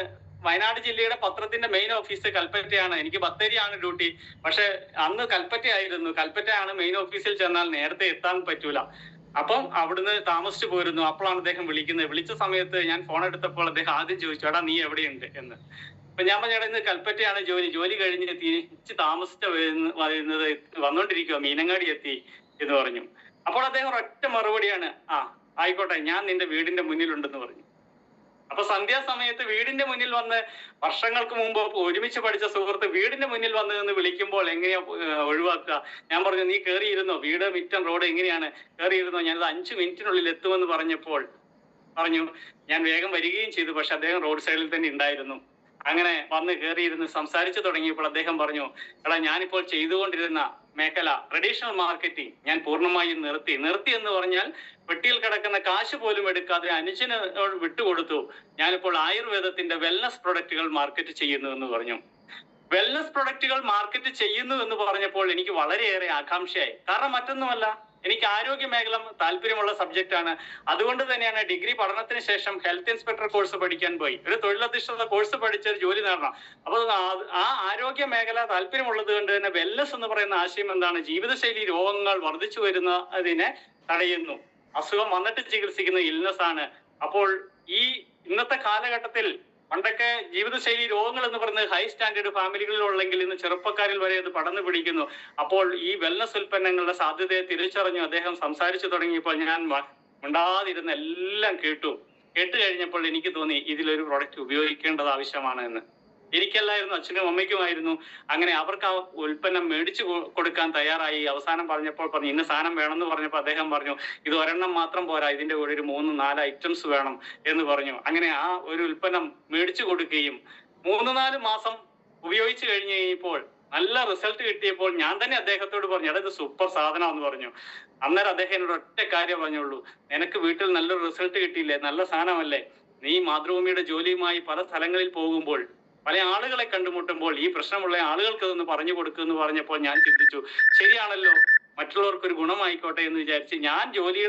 വയനാട് ജില്ലയുടെ പത്രത്തിന്റെ മെയിൻ ഓഫീസ് കൽപ്പറ്റയാണ്. എനിക്ക് ബത്തേരിയാണ് ഡ്യൂട്ടി. പക്ഷെ അന്ന് കൽപ്പറ്റയായിരുന്നു. കൽപ്പറ്റയാണ് മെയിൻ ഓഫീസിൽ ചെന്നാൽ നേരത്തെ എത്താൻ പറ്റൂല. അപ്പം അവിടുന്ന് താമസിച്ചു പോരുന്നു. അപ്പോഴാണ് അദ്ദേഹം വിളിക്കുന്നത്. വിളിച്ച സമയത്ത് ഞാൻ ഫോൺ എടുത്തപ്പോൾ അദ്ദേഹം ആദ്യം ചോദിച്ചു, എടാ നീ എവിടെയുണ്ട് എന്ന്. അപ്പൊ ഞാൻ പറഞ്ഞ ഇന്ന് കൽപ്പറ്റയാണ് ജോലി കഴിഞ്ഞ് തിരിച്ച് താമസിച്ച വരുന്നത് വന്നോണ്ടിരിക്കുക, മീനങ്ങാടി എത്തി എന്ന് പറഞ്ഞു. അപ്പോൾ അദ്ദേഹം ഒറ്റ മറുപടിയാണ്, ആയിക്കോട്ടെ ഞാൻ നിന്റെ വീടിന്റെ മുന്നിലുണ്ടെന്ന് പറഞ്ഞു. അപ്പൊ സന്ധ്യാസമയത്ത് വീടിന്റെ മുന്നിൽ വന്ന് വർഷങ്ങൾക്ക് മുമ്പ് ഒരുമിച്ച് പഠിച്ച സുഹൃത്ത് വീടിന്റെ മുന്നിൽ വന്ന് നിന്ന് വിളിക്കുമ്പോൾ എങ്ങനെയാ ഒഴിവാക്കുക? ഞാൻ പറഞ്ഞു, നീ കയറിയിരുന്നോ, വീട് മിറ്റം റോഡ് എങ്ങനെയാണ്, കയറിയിരുന്നോ, ഞാനത് 5 മിനിറ്റിനുള്ളിൽ എത്തുമെന്ന് പറഞ്ഞപ്പോൾ പറഞ്ഞു ഞാൻ വേഗം വരികയും ചെയ്തു. പക്ഷെ അദ്ദേഹം റോഡ് സൈഡിൽ തന്നെ ഉണ്ടായിരുന്നു. അങ്ങനെ വന്ന് കയറിയിരുന്ന് സംസാരിച്ചു തുടങ്ങിയപ്പോൾ അദ്ദേഹം പറഞ്ഞു, എടാ ഞാനിപ്പോൾ ചെയ്തുകൊണ്ടിരുന്ന മേഖല ട്രഡീഷണൽ മാർക്കറ്റിംഗ് ഞാൻ പൂർണ്ണമായും നിർത്തി എന്ന് പറഞ്ഞാൽ പെട്ടിയിൽ കിടക്കുന്ന കാശ് പോലും എടുക്കാതെ അനുജന് വിട്ടുകൊടുത്തു. ഞാനിപ്പോൾ ആയുർവേദത്തിന്റെ വെൽനസ് പ്രൊഡക്റ്റുകൾ മാർക്കറ്റ് ചെയ്യുന്നു എന്ന് പറഞ്ഞു. വെൽനസ് പ്രൊഡക്റ്റുകൾ മാർക്കറ്റ് ചെയ്യുന്നു എന്ന് പറഞ്ഞപ്പോൾ എനിക്ക് വളരെയേറെ ആകാംക്ഷയായി. കാരണം മറ്റൊന്നുമല്ല, എനിക്ക് ആരോഗ്യ മേഖല താല്പര്യമുള്ള സബ്ജക്റ്റ് ആണ്. അതുകൊണ്ട് തന്നെയാണ് ഡിഗ്രി പഠനത്തിന് ശേഷം ഹെൽത്ത് ഇൻസ്പെക്ടർ കോഴ്സ് പഠിക്കാൻ പോയി. ഒരു തൊഴിലധിഷ്ഠിത കോഴ്സ് പഠിച്ച് ജോലി നേടണം. അപ്പൊ ആ ആരോഗ്യ മേഖല താല്പര്യമുള്ളത് കൊണ്ട് തന്നെ വെൽനസ് എന്ന് പറയുന്ന ആശയം എന്താണ്? ജീവിതശൈലി രോഗങ്ങൾ വർദ്ധിച്ചു വരുന്നതിനെ തടയുന്നു. അസുഖം വന്നിട്ട് ചികിത്സിക്കുന്ന ഇൽനസ് ആണ്. അപ്പോൾ ഈ ഇന്നത്തെ കാലഘട്ടത്തിൽ പണ്ടൊക്കെ ജീവിതശൈലി രോഗങ്ങൾ എന്ന് പറയുന്നത് ഹൈ സ്റ്റാൻഡേർഡ് ഫാമിലികളിലുള്ളെങ്കിൽ ഇന്ന് ചെറുപ്പക്കാരിൽ വരെ അത് പടർന്നു പിടിക്കുന്നു. അപ്പോൾ ഈ വെൽനസ് ഉൽപ്പന്നങ്ങളുടെ സാധ്യതയെ തിരിച്ചറിഞ്ഞു അദ്ദേഹം സംസാരിച്ചു തുടങ്ങിയപ്പോൾ ഞാൻ മിണ്ടാതിരുന്ന് എല്ലാം കേട്ടു കഴിഞ്ഞപ്പോൾ എനിക്ക് തോന്നി ഇതിലൊരു പ്രോഡക്റ്റ് ഉപയോഗിക്കേണ്ടത് ആവശ്യമാണ് എന്ന്. എനിക്കല്ലായിരുന്നു, അച്ഛനും അമ്മയ്ക്കുമായിരുന്നു. അങ്ങനെ അവർക്ക് ആ ഉൽപ്പന്നം മേടിച്ചു കൊടുക്കാൻ തയ്യാറായി. അവസാനം പറഞ്ഞപ്പോൾ പറഞ്ഞു ഇന്ന സാധനം വേണമെന്ന് പറഞ്ഞപ്പോൾ അദ്ദേഹം പറഞ്ഞു ഇത് ഒരെണ്ണം മാത്രം പോരാ, ഇതിന്റെ കൂടെ ഒരു 3-4 ഐറ്റംസ് വേണം എന്ന് പറഞ്ഞു. അങ്ങനെ ആ ഒരു ഉൽപ്പന്നം മേടിച്ചു കൊടുക്കുകയും 3-4 മാസം ഉപയോഗിച്ചു കഴിഞ്ഞ് കഴിഞ്ഞപ്പോൾ നല്ല റിസൾട്ട് കിട്ടിയപ്പോൾ ഞാൻ തന്നെ അദ്ദേഹത്തോട് പറഞ്ഞു, എടാ ഇത് സൂപ്പർ സാധനമാണെന്ന് പറഞ്ഞു. അന്നേരം അദ്ദേഹം എന്നോട് ഒറ്റ കാര്യം പറഞ്ഞുള്ളൂ, നിനക്ക് വീട്ടിൽ നല്ലൊരു റിസൾട്ട് കിട്ടിയില്ലേ, നല്ല സാധനമല്ലേ, നീ മാതൃഭൂമിയുടെ ജോലിയുമായി പല സ്ഥലങ്ങളിൽ പോകുമ്പോൾ പല ആളുകളെ കണ്ടുമുട്ടുമ്പോൾ ഈ പ്രശ്നമുള്ള ആളുകൾക്ക് അതൊന്ന് പറഞ്ഞു കൊടുക്കുമെന്ന് പറഞ്ഞപ്പോൾ ഞാൻ ചിന്തിച്ചു, ശരിയാണല്ലോ, മറ്റുള്ളവർക്കൊരു ഗുണമായിക്കോട്ടെ എന്ന് വിചാരിച്ച് ഞാൻ ജോലി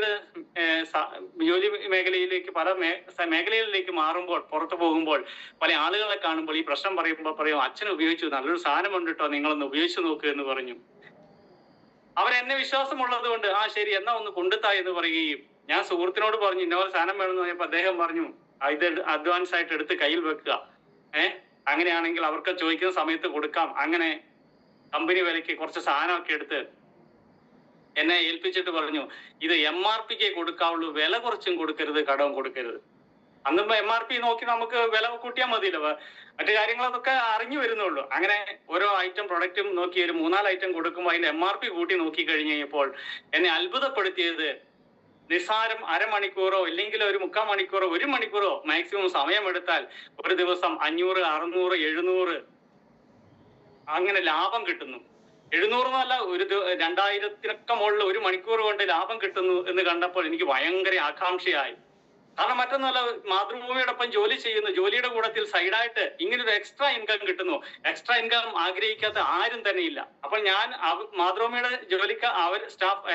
മേഖലയിലേക്ക് പല മേഖലകളിലേക്ക് മാറുമ്പോൾ, പുറത്തു പോകുമ്പോൾ പല ആളുകളെ കാണുമ്പോൾ ഈ പ്രശ്നം പറയുമ്പോൾ പറയും, അച്ഛൻ ഉപയോഗിച്ചു, നല്ലൊരു സാധനമുണ്ട് കേട്ടോ, നിങ്ങളൊന്ന് ഉപയോഗിച്ചു നോക്കുക എന്ന് പറഞ്ഞു. അവരെന്നെ വിശ്വാസമുള്ളത് കൊണ്ട് ആ ശരി എന്നാ ഒന്ന് കൊണ്ടുത്താ എന്ന് പറയുകയും, ഞാൻ സുഹൃത്തിനോട് പറഞ്ഞു ഇന്നപോലെ സാധനം വേണമെന്ന് പറഞ്ഞപ്പോൾ അദ്ദേഹം പറഞ്ഞു, ഇത് അഡ്വാൻസ് ആയിട്ട് എടുത്ത് കയ്യിൽ വെക്കുക, അങ്ങനെയാണെങ്കിൽ അവർക്ക് ചോദിക്കുന്ന സമയത്ത് കൊടുക്കാം. അങ്ങനെ കമ്പനി വിലയ്ക്ക് കുറച്ച് സാധനമൊക്കെ എടുത്ത് എന്നെ ഏൽപ്പിച്ചിട്ട് പറഞ്ഞു, ഇത് MRP കൊടുക്കാവുള്ളൂ, വില കുറച്ചും കൊടുക്കരുത്, കടവും കൊടുക്കരുത്. അന്ന് MRP നോക്കി നമുക്ക് വില കൂട്ടിയാൽ മതിയല്ലോ, മറ്റു കാര്യങ്ങളൊക്കെ അറിഞ്ഞു വരുന്നുള്ളൂ. അങ്ങനെ ഓരോ ഐറ്റം പ്രൊഡക്റ്റും നോക്കി ഒരു 3-4 ഐറ്റം കൊടുക്കുമ്പോൾ അതിന്റെ MRP കൂട്ടി നോക്കി കഴിഞ്ഞ് കഴിഞ്ഞപ്പോൾ എന്നെ അത്ഭുതപ്പെടുത്തിയത്, നിസ്സാരം അരമണിക്കൂറോ ഇല്ലെങ്കിൽ ഒരു 3/4 മണിക്കൂറോ 1 മണിക്കൂറോ മാക്സിമം സമയമെടുത്താൽ ഒരു ദിവസം 500, 600, 700 അങ്ങനെ ലാഭം കിട്ടുന്നു. 700 എന്നല്ല, ഒരു 2000-നൊക്കെ മുകളിൽ 1 മണിക്കൂർ കൊണ്ട് ലാഭം കിട്ടുന്നു എന്ന് കണ്ടപ്പോൾ എനിക്ക് ഭയങ്കര ആകാംക്ഷയായി. കാരണം മറ്റൊന്നല്ല, മാതൃഭൂമിയോടൊപ്പം ജോലി ചെയ്യുന്നു, ജോലിയുടെ കൂട്ടത്തിൽ സൈഡായിട്ട് ഇങ്ങനൊരു എക്സ്ട്രാ ഇൻകം കിട്ടുന്നു. എക്സ്ട്രാ ഇൻകം ആഗ്രഹിക്കാത്ത ആരും തന്നെ ഇല്ല. അപ്പോൾ ഞാൻ മാതൃഭൂമിയുടെ ജോലിക്ക്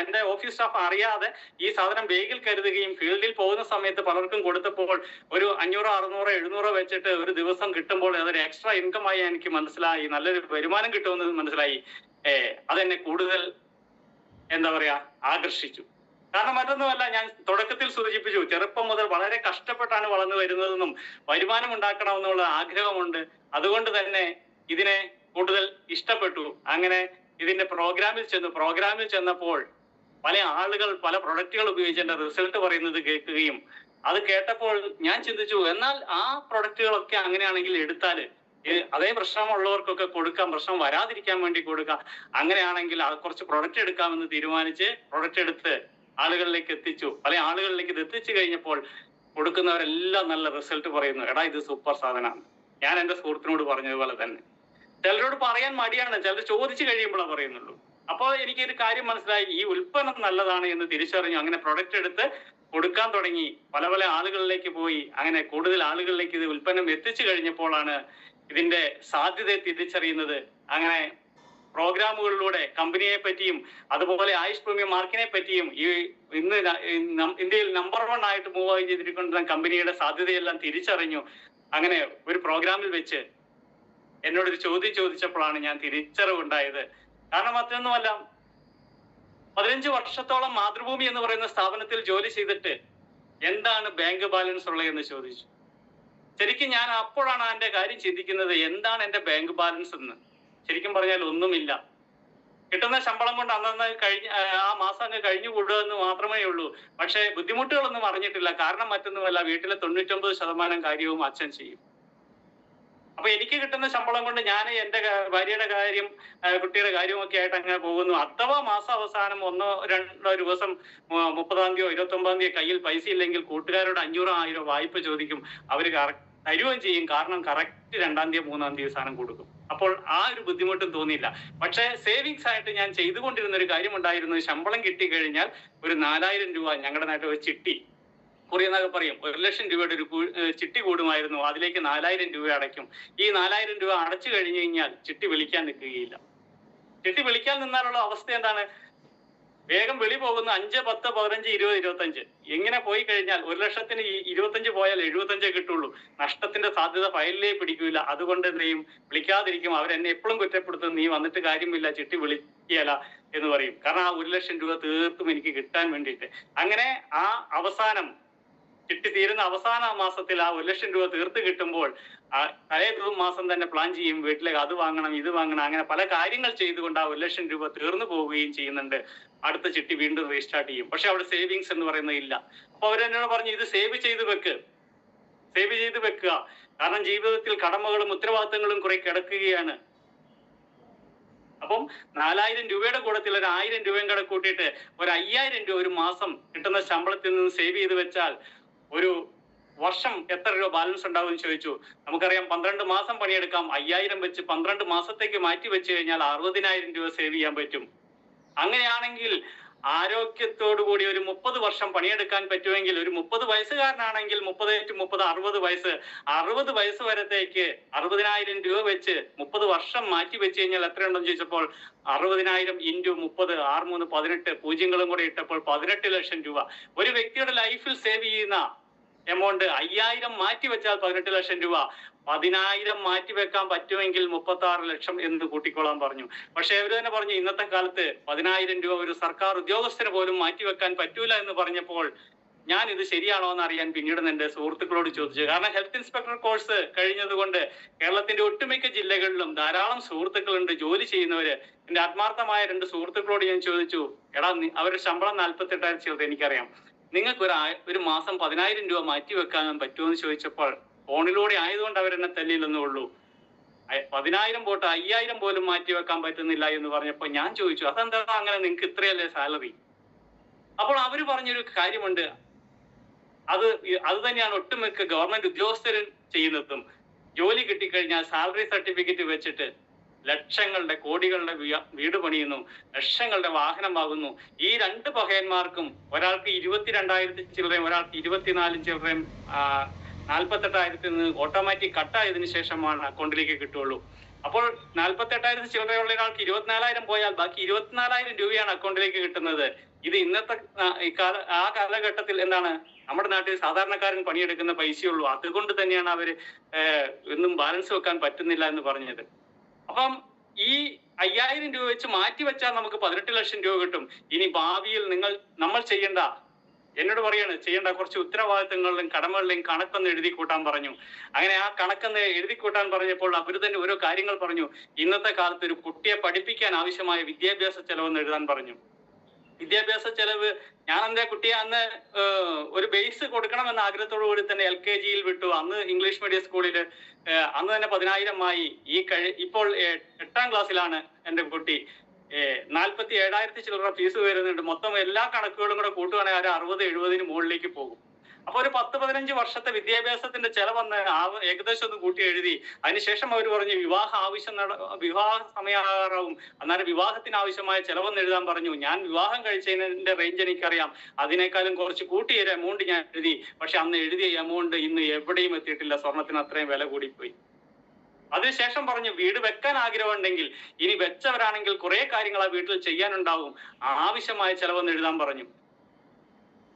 എന്റെ ഓഫീസ് സ്റ്റാഫ് അറിയാതെ ഈ സാധനം ബാഗിൽ കരുതുകയും ഫീൽഡിൽ പോകുന്ന സമയത്ത് പലർക്കും കൊടുത്തപ്പോൾ ഒരു 500, 600, 700 വെച്ചിട്ട് ഒരു ദിവസം കിട്ടുമ്പോൾ അതൊരു എക്സ്ട്രാ ഇൻകം ആയി എനിക്ക് മനസ്സിലായി, നല്ലൊരു വരുമാനം കിട്ടുമെന്ന് മനസ്സിലായി. അതെന്നെ കൂടുതൽ എന്താ പറയാ ആകർഷിച്ചു. കാരണം മറ്റൊന്നുമല്ല, ഞാൻ തുടക്കത്തിൽ സൂചിപ്പിച്ചു, ചെറുപ്പം മുതൽ വളരെ കഷ്ടപ്പെട്ടാണ് വളർന്നു വരുന്നതെന്നും വരുമാനം ഉണ്ടാക്കണമെന്നുള്ള ആഗ്രഹമുണ്ട്. അതുകൊണ്ട് തന്നെ ഇതിനെ കൂടുതൽ ഇഷ്ടപ്പെട്ടു. അങ്ങനെ ഇതിന്റെ പ്രോഗ്രാമിൽ ചെന്നപ്പോൾ പല ആളുകൾ പല പ്രൊഡക്റ്റുകൾ ഉപയോഗിച്ച് എന്റെ റിസൾട്ട് പറയുന്നത് കേൾക്കുകയും അത് കേട്ടപ്പോൾ ഞാൻ ചിന്തിച്ചു, എന്നാൽ ആ പ്രൊഡക്റ്റുകളൊക്കെ അങ്ങനെയാണെങ്കിൽ എടുത്താല് അതേ പ്രശ്നമുള്ളവർക്കൊക്കെ കൊടുക്കാം, പ്രശ്നം വരാതിരിക്കാൻ വേണ്ടി കൊടുക്കാം. അങ്ങനെയാണെങ്കിൽ കുറച്ച് പ്രൊഡക്റ്റ് എടുക്കാമെന്ന് തീരുമാനിച്ച് പ്രൊഡക്റ്റ് എടുത്ത് ആളുകളിലേക്ക് എത്തിച്ചു. പല ആളുകളിലേക്ക് ഇത് എത്തിച്ചു കഴിഞ്ഞപ്പോൾ കൊടുക്കുന്നവരെല്ലാം നല്ല റിസൾട്ട് പറയുന്നു, എടാ ഇത് സൂപ്പർ സാധനമാണ്. ഞാൻ എന്റെ സുഹൃത്തിനോട് പറഞ്ഞതുപോലെ തന്നെ. ചിലരോട് പറയാൻ മടിയാണ്, ചിലർ ചോദിച്ചു കഴിയുമ്പോഴാണ് പറയുന്നുള്ളൂ. അപ്പോൾ എനിക്കൊരു കാര്യം മനസ്സിലായി, ഈ ഉൽപ്പന്നം നല്ലതാണ് എന്ന് തിരിച്ചറിഞ്ഞു. അങ്ങനെ പ്രൊഡക്റ്റ് എടുത്ത് കൊടുക്കാൻ തുടങ്ങി, പല പല ആളുകളിലേക്ക് പോയി. അങ്ങനെ കൂടുതൽ ആളുകളിലേക്ക് ഇത് ഉൽപ്പന്നം എത്തിച്ചു കഴിഞ്ഞപ്പോഴാണ് ഇതിന്റെ സാധ്യതയെ തിരിച്ചറിയുന്നത്. അങ്ങനെ പ്രോഗ്രാമുകളിലൂടെ കമ്പനിയെ പറ്റിയും അതുപോലെ ആയുഷ് പ്രീമിയം മാർക്കിനെ പറ്റിയും ഇന്ന് ഇന്ത്യയിൽ നമ്പർ 1 ആയിട്ട് മൂവ് ചെയ്തിരിക്കുന്ന കമ്പനിയുടെ സാധ്യതയെല്ലാം തിരിച്ചറിഞ്ഞു. അങ്ങനെ ഒരു പ്രോഗ്രാമിൽ വെച്ച് എന്നോടൊരു ചോദ്യം ചോദിച്ചപ്പോഴാണ് ഞാൻ തിരിച്ചറിവുണ്ടായത്. കാരണം മറ്റൊന്നുമല്ല, 15 വർഷത്തോളം മാതൃഭൂമി എന്ന് പറയുന്ന സ്ഥാപനത്തിൽ ജോലി ചെയ്തിട്ട് എന്താണ് ബാങ്ക് ബാലൻസ് ഉള്ളതെന്ന് ചോദിച്ചു. ശരിക്കും ഞാൻ അപ്പോഴാണ് എന്റെ കാര്യം ചിന്തിക്കുന്നത്, എന്താണ് എന്റെ ബാങ്ക് ബാലൻസ് എന്ന്. ശരിക്കും പറഞ്ഞാൽ ഒന്നുമില്ല. കിട്ടുന്ന ശമ്പളം കൊണ്ട് അന്നന്ന് ആ മാസം അങ്ങ് കഴിഞ്ഞുകൂടുക എന്ന് മാത്രമേ ഉള്ളൂ. പക്ഷെ ബുദ്ധിമുട്ടുകളൊന്നും അറിഞ്ഞിട്ടില്ല. കാരണം മറ്റൊന്നുമല്ല, വീട്ടിലെ 99% കാര്യവും അച്ഛൻ ചെയ്യും. അപ്പൊ എനിക്ക് കിട്ടുന്ന ശമ്പളം കൊണ്ട് ഞാൻ എന്റെ ഭാര്യയുടെ കാര്യം കുട്ടിയുടെ കാര്യമൊക്കെ ആയിട്ട് അങ്ങനെ പോകുന്നു. അഥവാ മാസം അവസാനം 1-2 ദിവസം 30-ാം തീയതിയോ 29-ാം തീയതി കയ്യിൽ പൈസ ഇല്ലെങ്കിൽ കൂട്ടുകാരോട് 500-1000 വായ്പ ചോദിക്കും. അവര് തരുകയും ചെയ്യും. കാരണം കറക്റ്റ് 2-ാം തീയതി 3-ാം തീയതി സാധനം കൊടുക്കും. അപ്പോൾ ആ ഒരു ബുദ്ധിമുട്ടും തോന്നിയില്ല. പക്ഷെ സേവിങ്സ് ആയിട്ട് ഞാൻ ചെയ്തുകൊണ്ടിരുന്ന ഒരു കാര്യം ഉണ്ടായിരുന്നു. ശമ്പളം കിട്ടിക്കഴിഞ്ഞാൽ ഒരു 4000 രൂപ ഞങ്ങളുടെ നാട്ടിൽ ഒരു ചിട്ടി, കുറിയെന്നൊക്കെ പറയും, 1 ലക്ഷം രൂപയുടെ ഒരു ചിട്ടി കൂടുമായിരുന്നു. അതിലേക്ക് 4000 രൂപ അടയ്ക്കും. ഈ 4000 രൂപ അടച്ചു കഴിഞ്ഞു കഴിഞ്ഞാൽ ചിട്ടി വിളിക്കാൻ നിൽക്കുകയില്ല. ചിട്ടി വിളിക്കാൻ നിന്നാലുള്ള അവസ്ഥ എന്താണ്? വേഗം വെളി പോകുന്ന 5, 10, 15, 20, 25 എങ്ങനെ പോയി കഴിഞ്ഞാൽ 1 ലക്ഷത്തിന് 25 പോയാൽ 75 കിട്ടുള്ളൂ. നഷ്ടത്തിന്റെ സാധ്യത ഫയലിലേ പിടിക്കൂല. അതുകൊണ്ട് എന്ത് ചെയ്യും? വിളിക്കാതിരിക്കും. അവരെന്നെ എപ്പോഴും കുറ്റപ്പെടുത്തും, നീ വന്നിട്ട് കാര്യമില്ല, ചിട്ടി വിളിക്കുകയല്ല എന്ന് പറയും. കാരണം ആ 1 ലക്ഷം രൂപ തീർത്തും എനിക്ക് കിട്ടാൻ വേണ്ടിയിട്ട്. അങ്ങനെ ആ അവസാനം ചിട്ടി തീരുന്ന അവസാന മാസത്തിൽ ആ 1 ലക്ഷം രൂപ തീർത്ത് കിട്ടുമ്പോൾ തലേ മാസം തന്നെ പ്ലാൻ ചെയ്യും, വീട്ടിലേക്ക് അത് വാങ്ങണം, ഇത് വാങ്ങണം, അങ്ങനെ പല കാര്യങ്ങൾ ചെയ്തുകൊണ്ട് ആ 1 ലക്ഷം രൂപ തീർന്നു പോവുകയും ചെയ്യുന്നുണ്ട്. അടുത്ത ചിട്ടി വീണ്ടും റീസ്റ്റാർട്ട് ചെയ്യും. പക്ഷെ അവിടെ സേവിങ്സ് എന്ന് പറയുന്നത് ഇല്ല. അപ്പൊ അവരെന്നോട് പറഞ്ഞു, ഇത് സേവ് ചെയ്ത് വെക്കുക. കാരണം ജീവിതത്തിൽ കടമകളും ഉത്തരവാദിത്തങ്ങളും കുറെ കിടക്കുകയാണ്. അപ്പം 4000 രൂപയുടെ കൂടത്തിൽ ഒരു 1000 രൂപയും കൂടെ കൂട്ടിയിട്ട് ഒരു 5000 രൂപ ഒരു മാസം കിട്ടുന്ന ശമ്പളത്തിൽ നിന്ന് സേവ് ചെയ്ത് വെച്ചാൽ ഒരു വർഷം എത്ര രൂപ ബാലൻസ് ഉണ്ടാവും എന്ന് ചോദിച്ചു. നമുക്കറിയാം 12 മാസം പണിയെടുക്കാം. 5000 വെച്ച് 12 മാസത്തേക്ക് മാറ്റി വെച്ച് കഴിഞ്ഞാൽ 60,000 രൂപ സേവ് ചെയ്യാൻ പറ്റും. അങ്ങനെയാണെങ്കിൽ ആരോഗ്യത്തോടു കൂടി ഒരു 30 വർഷം പണിയെടുക്കാൻ പറ്റുമെങ്കിൽ, ഒരു 30 വയസ്സുകാരനാണെങ്കിൽ 30 × 30 60 വയസ്സ്, 60 വയസ്സ് വരത്തേക്ക് 60,000 രൂപ വെച്ച് 30 വർഷം മാറ്റി വെച്ച് കഴിഞ്ഞാൽ എത്രയുണ്ടെന്ന് ചോദിച്ചപ്പോൾ 60,000 × 30 6 3 18 പൂജ്യങ്ങളും കൂടെ ഇട്ടപ്പോൾ 18 ലക്ഷം രൂപ. ഒരു വ്യക്തിയുടെ ലൈഫിൽ സേവ് ചെയ്യുന്ന എമൗണ്ട് 5000 മാറ്റി വെച്ചാൽ 18 ലക്ഷം രൂപ. 10,000 മാറ്റി വെക്കാൻ പറ്റുമെങ്കിൽ 36 ലക്ഷം എന്ന് കൂട്ടിക്കോളാൻ പറഞ്ഞു. പക്ഷെ അവര് തന്നെ പറഞ്ഞു ഇന്നത്തെ കാലത്ത് 10,000 രൂപ ഒരു സർക്കാർ ഉദ്യോഗസ്ഥന് പോലും മാറ്റിവെക്കാൻ പറ്റൂല എന്ന് പറഞ്ഞപ്പോൾ ഞാൻ ഇത് ശരിയാണോ എന്ന് അറിയാൻ പിന്നീട് എന്റെ സുഹൃത്തുക്കളോട് ചോദിച്ചു. കാരണം ഹെൽത്ത് ഇൻസ്പെക്ടർ കോഴ്സ് കഴിഞ്ഞതുകൊണ്ട് കേരളത്തിന്റെ ഒട്ടുമിക്ക ജില്ലകളിലും ധാരാളം സുഹൃത്തുക്കളുണ്ട്, ജോലി ചെയ്യുന്നവര്. എന്റെ ആത്മാർത്ഥമായ 2 സുഹൃത്തുക്കളോട് ഞാൻ ചോദിച്ചു, എടാ അവരുടെ ശമ്പളം 48,000 ചേർത്ത് എനിക്കറിയാം, നിങ്ങൾക്ക് ഒരു മാസം 10,000 രൂപ മാറ്റി വെക്കാൻ പറ്റുമോ എന്ന് ചോദിച്ചപ്പോൾ ഫോണിലൂടെ ആയതുകൊണ്ട് അവരെന്നെ തല്ലിയില്ലെന്നേ ഉള്ളൂ. 10,000 പോട്ട് 5,000 പോലും മാറ്റി വെക്കാൻ പറ്റുന്നില്ല എന്ന് പറഞ്ഞപ്പോൾ ഞാൻ ചോദിച്ചു, അതെന്താ അങ്ങനെ, നിങ്ങൾക്ക് ഇത്രയല്ലേ സാലറി? അപ്പോൾ അവര് പറഞ്ഞൊരു കാര്യമുണ്ട്, അത് തന്നെയാണ് ഒട്ടുമിക്ക ഗവൺമെന്റ് ഉദ്യോഗസ്ഥരും ചെയ്യുന്നതും. ജോലി കിട്ടിക്കഴിഞ്ഞാൽ സാലറി സർട്ടിഫിക്കറ്റ് വെച്ചിട്ട് ലക്ഷങ്ങളുടെ കോടികളുടെ വീട് പണിയുന്നു, ലക്ഷങ്ങളുടെ വാഹനം വാങ്ങുന്നു. ഈ 2 പഹയന്മാർക്കും ഒരാൾക്ക് 22,000 ചില്ലറയും ഒരാൾക്ക് 24 ചില്ലറയും 48,000 നിന്ന് ഓട്ടോമാറ്റിക് കട്ടായതിനു ശേഷമാണ് അക്കൗണ്ടിലേക്ക് കിട്ടുള്ളൂ. അപ്പോൾ 48,000 ചില്ലറയുള്ള ഒരാൾക്ക് 24,000 പോയാൽ ബാക്കി 24,000 രൂപയാണ് അക്കൗണ്ടിലേക്ക് കിട്ടുന്നത്. ഇത് ഇന്നത്തെ ആ കാലഘട്ടത്തിൽ എന്താണ്, നമ്മുടെ നാട്ടിൽ സാധാരണക്കാരൻ പണിയെടുക്കുന്ന പൈസയുള്ളൂ. അതുകൊണ്ട് തന്നെയാണ് അവര് ഒന്നും ബാലൻസ് വെക്കാൻ പറ്റുന്നില്ല എന്ന് പറഞ്ഞത്. അപ്പം ഈ 5,000 രൂപ വെച്ച് മാറ്റി വെച്ചാൽ നമുക്ക് 18 ലക്ഷം രൂപ കിട്ടും. ഇനി ഭാവിയിൽ നമ്മൾ ചെയ്യേണ്ട, എന്നോട് പറയാണ് ചെയ്യേണ്ട കുറച്ച് ഉത്തരവാദിത്തങ്ങളിലും കടമകളിലും കണക്കൊന്ന് എഴുതി കൂട്ടാൻ പറഞ്ഞു. അങ്ങനെ ആ കണക്കൊന്ന് എഴുതി കൂട്ടാൻ പറഞ്ഞപ്പോൾ അവര് തന്നെ ഓരോ കാര്യങ്ങൾ പറഞ്ഞു. ഇന്നത്തെ കാലത്ത് ഒരു കുട്ടിയെ പഠിപ്പിക്കാൻ ആവശ്യമായ വിദ്യാഭ്യാസ ചെലവെന്ന് എഴുതാൻ പറഞ്ഞു. വിദ്യാഭ്യാസ ചെലവ്, ഞാൻ എന്റെ കുട്ടിയെ അന്ന് ഒരു ബേസ് കൊടുക്കണമെന്ന ആഗ്രഹത്തോടു കൂടി തന്നെ LKG-യിൽ വിട്ടു. അന്ന് ഇംഗ്ലീഷ് മീഡിയം സ്കൂളിൽ അന്ന് തന്നെ 10,000 ആയി. ഇപ്പോൾ 8ാം ക്ലാസ്സിലാണ് എന്റെ കുട്ടി. 47,000 ചില്ലറ ഫീസ് വരുന്നുണ്ട്. മൊത്തം എല്ലാ കണക്കുകളും കൂടെ കൂട്ടുകയാണെങ്കിൽ 60-70 മുകളിലേക്ക് പോകും. അപ്പൊ ഒരു 10-15 വർഷത്തെ വിദ്യാഭ്യാസത്തിന്റെ ചെലവന്ന് ഏകദേശം ഒന്ന് കൂട്ടി എഴുതി. അതിനുശേഷം അവർ പറഞ്ഞു വിവാഹ സമയാറാവും, അന്നേരം വിവാഹത്തിന് ആവശ്യമായ ചെലവെന്ന് എഴുതാൻ പറഞ്ഞു. ഞാൻ വിവാഹം കഴിച്ചതിന്റെ റേഞ്ച് എനിക്കറിയാം, അതിനേക്കാളും കുറച്ച് കൂട്ടിയൊരു എമൗണ്ട് ഞാൻ എഴുതി. പക്ഷെ അന്ന് എഴുതിയ എമൗണ്ട് ഇന്ന് എവിടെയും എത്തിയിട്ടില്ല, സ്വർണത്തിന് അത്രയും വില കൂടിപ്പോയി. അതിനുശേഷം പറഞ്ഞു വീട് വെക്കാൻ ആഗ്രഹമുണ്ടെങ്കിൽ, ഇനി വെച്ചവരാണെങ്കിൽ കുറെ കാര്യങ്ങൾ ആ വീട്ടിൽ ചെയ്യാനുണ്ടാവും, ആവശ്യമായ ചെലവെന്ന് എഴുതാൻ പറഞ്ഞു.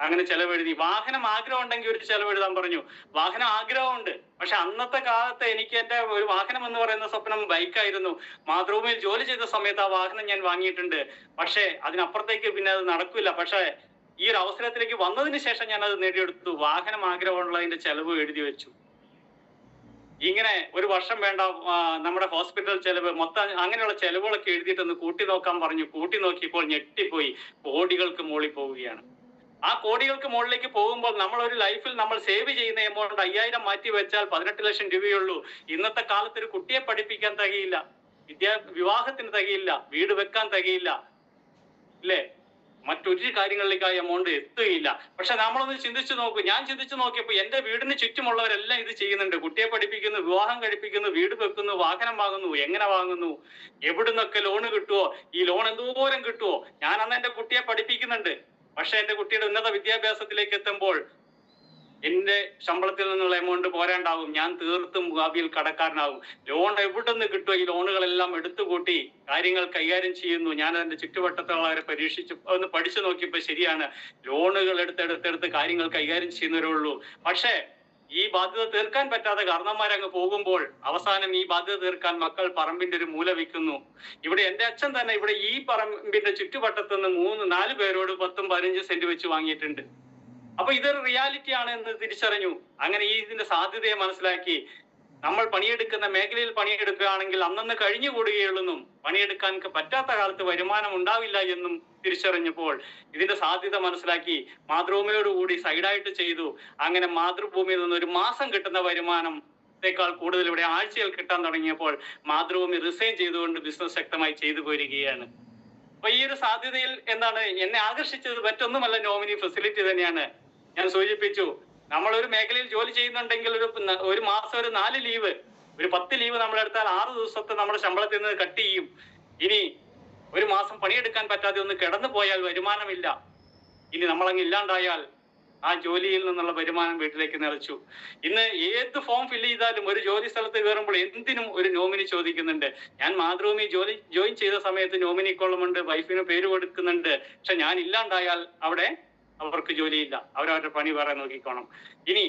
അങ്ങനെ ചെലവെഴുതി. വാഹനം ആഗ്രഹം ഉണ്ടെങ്കിൽ ഒരു ചെലവെഴുതാൻ പറഞ്ഞു. വാഹനം ആഗ്രഹമുണ്ട്, പക്ഷെ അന്നത്തെ കാലത്ത് എനിക്ക് എന്റെ ഒരു വാഹനം എന്ന് പറയുന്ന സ്വപ്നം ബൈക്കായിരുന്നു. മാതൃഭൂമിയിൽ ജോലി ചെയ്ത സമയത്ത് ആ വാഹനം ഞാൻ വാങ്ങിയിട്ടുണ്ട്. പക്ഷെ അതിനപ്പുറത്തേക്ക് പിന്നെ അത് നടക്കില്ല. പക്ഷെ ഈ ഒരു അവസരത്തിലേക്ക് വന്നതിന് ശേഷം ഞാൻ അത് നേടിയെടുത്തു. വാഹനം ആഗ്രഹമുള്ളതിന്റെ ചെലവ് എഴുതി വെച്ചു. ഇങ്ങനെ ഒരു വർഷം വേണ്ട നമ്മുടെ ഹോസ്പിറ്റൽ ചെലവ് മൊത്തം അങ്ങനെയുള്ള ചെലവുകളൊക്കെ എഴുതിയിട്ടൊന്ന് കൂട്ടി നോക്കാൻ പറഞ്ഞു. കൂട്ടി നോക്കിയപ്പോൾ ഞെട്ടിപ്പോയി. കോടികൾക്ക് മുകളിൽ പോവുകയാണ്. ആ കോടികൾക്ക് മുകളിലേക്ക് പോകുമ്പോൾ നമ്മൾ ഒരു ലൈഫിൽ നമ്മൾ സേവ് ചെയ്യുന്ന എമൗണ്ട് 5,000 മാറ്റി വെച്ചാൽ 18 ലക്ഷം രൂപയുള്ളൂ. ഇന്നത്തെ കാലത്ത് ഒരു കുട്ടിയെ പഠിപ്പിക്കാൻ തികയില്ല, വിവാഹത്തിന് തികയില്ല, വീട് വെക്കാൻ തികയില്ല, ഇല്ലേ? മറ്റൊരു കാര്യങ്ങളിലേക്ക് ആ എമൗണ്ട് എത്തുകയില്ല. പക്ഷെ നമ്മളൊന്ന് ചിന്തിച്ചു നോക്കൂ. ഞാൻ ചിന്തിച്ചു നോക്കിയപ്പോൾ എന്റെ വീടിന് ചുറ്റുമുള്ളവരെല്ലാം ഇത് ചെയ്യുന്നുണ്ട്. കുട്ടിയെ പഠിപ്പിക്കുന്നു, വിവാഹം കഴിപ്പിക്കുന്നു, വീട് വെക്കുന്നു, വാഹനം വാങ്ങുന്നു. എങ്ങനെ വാങ്ങുന്നു? എവിടുന്നൊക്കെ ലോണ് കിട്ടുവോ? ഈ ലോൺ എന്തോരം കിട്ടുവോ? ഞാൻ അന്ന് എന്റെ കുട്ടിയെ പഠിപ്പിക്കുന്നുണ്ട്. പക്ഷെ എന്റെ കുട്ടിയുടെ ഉന്നത വിദ്യാഭ്യാസത്തിലേക്ക് എത്തുമ്പോൾ എന്റെ ശമ്പളത്തിൽ നിന്നുള്ള എമൗണ്ട് പോരാണ്ടാവും. ഞാൻ തീർത്തും ഭാവിയിൽ കടക്കാരനാവും. ലോൺ എവിടുന്ന് കിട്ടുമോ? ഈ ലോണുകളെല്ലാം എടുത്തുകൂട്ടി കാര്യങ്ങൾ കൈകാര്യം ചെയ്യുന്നു. ഞാൻ എന്റെ ചുറ്റുവട്ടത്തുള്ളവരെ ഒന്ന് പഠിച്ചു നോക്കിയപ്പോൾ ശരിയാണ്, ലോണുകൾ എടുത്തെടുത്തെടുത്ത് കാര്യങ്ങൾ കൈകാര്യം ചെയ്യുന്നവരേ ഉള്ളൂ. പക്ഷേ ഈ ബാധ്യത തീർക്കാൻ പറ്റാതെ കാരണന്മാരങ്ങ് പോകുമ്പോൾ അവസാനം ഈ ബാധ്യത തീർക്കാൻ മക്കൾ പറമ്പിന്റെ ഒരു മൂല വിൽക്കുന്നു. ഇവിടെ എന്റെ അച്ഛൻ തന്നെ ഇവിടെ ഈ പറമ്പിന്റെ ചുറ്റുവട്ടത്ത് നിന്ന് 3-4 പേരോട് 10-15 സെന്റ് വെച്ച് വാങ്ങിയിട്ടുണ്ട്. അപ്പൊ ഇതൊരു റിയാലിറ്റി ആണ് എന്ന് തിരിച്ചറിഞ്ഞു. അങ്ങനെ ഇതിന്റെ സാധ്യതയെ മനസ്സിലാക്കി നമ്മൾ പണിയെടുക്കുന്ന മേഖലയിൽ പണിയെടുക്കുകയാണെങ്കിൽ അന്നന്ന് കഴിഞ്ഞുകൂടുകയുള്ളെന്നും പണിയെടുക്കാൻ പറ്റാത്ത കാലത്ത് വരുമാനം ഉണ്ടാവില്ല എന്നും തിരിച്ചറിഞ്ഞപ്പോൾ ഇതിന്റെ സാധ്യത മനസ്സിലാക്കി മാതൃഭൂമിയോടുകൂടി സൈഡായിട്ട് ചെയ്തു. അങ്ങനെ മാതൃഭൂമിയിൽ നിന്ന് ഒരു മാസം കിട്ടുന്ന വരുമാനത്തെക്കാൾ കൂടുതൽ ഇവിടെ ആഴ്ചയിൽ കിട്ടാൻ തുടങ്ങിയപ്പോൾ മാതൃഭൂമി റിസൈൻ ചെയ്തുകൊണ്ട് ബിസിനസ് ശക്തമായി ചെയ്തു പോരുകയാണ്. അപ്പൊ ഈ ഒരു സാധ്യതയിൽ എന്താണ് എന്നെ ആകർഷിച്ചത്? മറ്റൊന്നുമല്ല, നോമിനി ഫെസിലിറ്റി തന്നെയാണ്. ഞാൻ സൂചിപ്പിച്ചു, നമ്മൾ ഒരു മേഖലയിൽ ജോലി ചെയ്യുന്നുണ്ടെങ്കിൽ ഒരു മാസം ഒരു 4 ലീവ്, ഒരു 10 ലീവ് നമ്മളെടുത്താൽ 6 ദിവസത്തെ നമ്മുടെ ശമ്പളത്തിൽ നിന്ന് കട്ട് ചെയ്യും. ഇനി ഒരു മാസം പണിയെടുക്കാൻ പറ്റാതെ ഒന്ന് കിടന്നു പോയാൽ വരുമാനമില്ല. ഇനി നമ്മളങ്ങ് ഇല്ലാണ്ടായാൽ ആ ജോലിയിൽ നിന്നുള്ള വരുമാനം വീട്ടിലേക്ക് നിറച്ചു. ഇന്ന് ഏത് ഫോം ഫില്ല് ചെയ്താലും ഒരു ജോലി സ്ഥലത്ത് കയറുമ്പോൾ എന്തിനും ഒരു നോമിനി ചോദിക്കുന്നുണ്ട്. ഞാൻ മാതൃഭൂമി ജോയിൻ ചെയ്ത സമയത്ത് നോമിനി കോളമുണ്ട്, വൈഫിന് പേര് കൊടുക്കുന്നുണ്ട്. പക്ഷെ ഞാൻ ഇല്ലാണ്ടായാൽ അവിടെ അവർക്ക് ജോലിയില്ല, അവരവരുടെ പണി വേറെ നോക്കിക്കോണം. ഇനി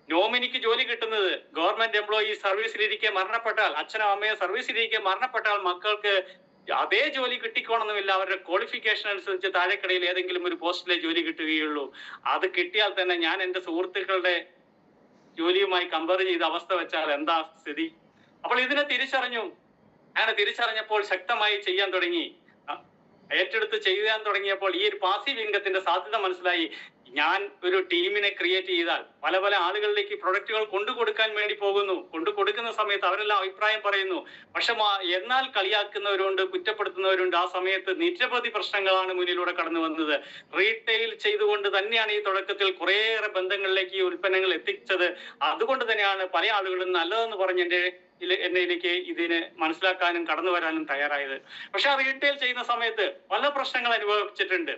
നോമിനിക്ക് ജോലി കിട്ടുന്നത് ഗവൺമെന്റ് എംപ്ലോയി സർവീസിലിരിക്കെ മരണപ്പെട്ടാൽ, അച്ഛനോ അമ്മയോ സർവീസിലിരിക്കെ മരണപ്പെട്ടാൽ മക്കൾക്ക് അതേ ജോലി കിട്ടിക്കോണമെന്നില്ല. അവരുടെ ക്വാളിഫിക്കേഷൻ അനുസരിച്ച് താഴെക്കടയിൽ ഏതെങ്കിലും ഒരു പോസ്റ്റിലെ ജോലി കിട്ടുകയുള്ളൂ. അത് കിട്ടിയാൽ തന്നെ ഞാൻ എൻ്റെ സുഹൃത്തുക്കളുടെ ജോലിയുമായി കമ്പയർ ചെയ്ത അവസ്ഥ വെച്ചാൽ എന്താ സ്ഥിതി? അപ്പോൾ ഇതിനെ തിരിച്ചറിഞ്ഞു. അങ്ങനെ തിരിച്ചറിഞ്ഞപ്പോൾ ശക്തമായി ചെയ്യാൻ തുടങ്ങി, ഏറ്റെടുത്ത് ചെയ്യാൻ തുടങ്ങിയപ്പോൾ ഈ ഒരു പാസീവ് ഇൻകത്തിന്റെ സാധ്യത മനസ്സിലായി. ഞാൻ ഒരു ടീമിനെ ക്രിയേറ്റ് ചെയ്താൽ പല പല ആളുകളിലേക്ക് പ്രൊഡക്റ്റുകൾ കൊണ്ടുകൊടുക്കാൻ വേണ്ടി പോകുന്നു. കൊണ്ടുകൊടുക്കുന്ന സമയത്ത് അവരെല്ലാം അഭിപ്രായം പറയുന്നു. പക്ഷെ എന്നാൽ കളിയാക്കുന്നവരുണ്ട്, കുറ്റപ്പെടുത്തുന്നവരുണ്ട്. ആ സമയത്ത് നിരവധി പ്രശ്നങ്ങളാണ് മുന്നിലൂടെ കടന്നു വന്നത്. റീറ്റെയിൽ ചെയ്തുകൊണ്ട് തന്നെയാണ് ഈ തുടക്കത്തിൽ കുറേയേറെ ബന്ധങ്ങളിലേക്ക് ഈ ഉൽപ്പന്നങ്ങൾ എത്തിച്ചത്. അതുകൊണ്ട് തന്നെയാണ് പല ആളുകളും നല്ലതെന്ന് പറഞ്ഞ് എന്നതിലേക്ക് ഇതിന് മനസ്സിലാക്കാനും കടന്നു വരാനും തയ്യാറായത്. പക്ഷെ ആ റീറ്റെയിൽ ചെയ്യുന്ന സമയത്ത് പല പ്രശ്നങ്ങൾ അനുഭവിച്ചിട്ടുണ്ട്,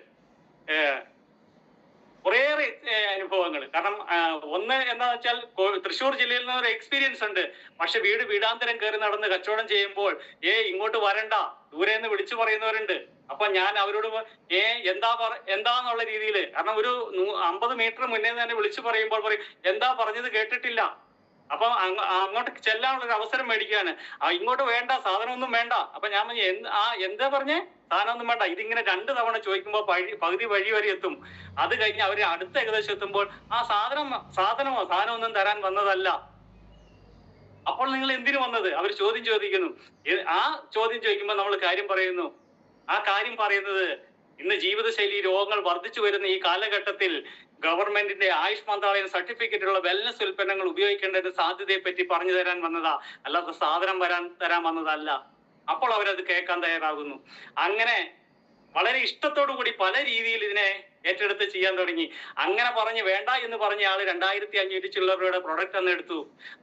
കുറേയേറെ അനുഭവങ്ങൾ. കാരണം ഒന്ന് എന്താ വെച്ചാൽ തൃശ്ശൂർ ജില്ലയിൽ നിന്ന് ഒരു എക്സ്പീരിയൻസ് ഉണ്ട്. പക്ഷെ വീടാന്തരം കയറി നടന്ന് കച്ചവടം ചെയ്യുമ്പോൾ ഇങ്ങോട്ട് വരണ്ട, ദൂരെ നിന്ന് വിളിച്ചു പറയുന്നവരുണ്ട്. അപ്പൊ ഞാൻ അവരോട് എന്താന്നുള്ള രീതിയിൽ, കാരണം ഒരു 50 മീറ്റർ മുന്നേ തന്നെ വിളിച്ചു പറയുമ്പോൾ പറയും എന്താ പറഞ്ഞത് കേട്ടിട്ടില്ല. അപ്പൊ അങ്ങോട്ട് ചെല്ലാനുള്ള ഒരു അവസരം മേടിക്കുകയാണ്. ഇങ്ങോട്ട് വേണ്ട, സാധനമൊന്നും വേണ്ട. അപ്പൊ ഞാൻ എന്താ പറഞ്ഞേ, സാധനമൊന്നും വേണ്ട. ഇതിങ്ങനെ 2 തവണ ചോദിക്കുമ്പോൾ പകുതി വഴി വരെ എത്തും. അത് കഴിഞ്ഞ് അവര് അടുത്ത ഏകദേശം എത്തുമ്പോൾ സാധനമൊന്നും തരാൻ വന്നതല്ല. അപ്പോൾ നിങ്ങൾ എന്തിനു വന്നത്? അവർ ചോദിക്കുന്നു. ആ ചോദ്യം ചോദിക്കുമ്പോൾ നമ്മൾ കാര്യം പറയുന്നു. ആ കാര്യം പറയുന്നത് ഇന്ന് ജീവിതശൈലി രോഗങ്ങൾ വർദ്ധിച്ചു വരുന്ന ഈ കാലഘട്ടത്തിൽ ഗവൺമെന്റിന്റെ ആയുഷ് മന്ത്രാലയം സർട്ടിഫിക്കറ്റുള്ള വെൽനസ് ഉൽപ്പന്നങ്ങൾ ഉപയോഗിക്കേണ്ടതിന്റെ സാധ്യതയെ പറ്റി പറഞ്ഞു തരാൻ വന്നതാ, അല്ലാതെ സാധനം തരാൻ വന്നതല്ല. അപ്പോൾ അവരത് കേൾക്കാൻ തയ്യാറാകുന്നു. അങ്ങനെ വളരെ ഇഷ്ടത്തോടു കൂടി പല രീതിയിൽ ഇതിനെ ഏറ്റെടുത്ത് ചെയ്യാൻ തുടങ്ങി. അങ്ങനെ വേണ്ട എന്ന് പറഞ്ഞ ആള് 2500 ചില്ലറയുടെ പ്രൊഡക്റ്റ് അന്ന് എടുത്തു.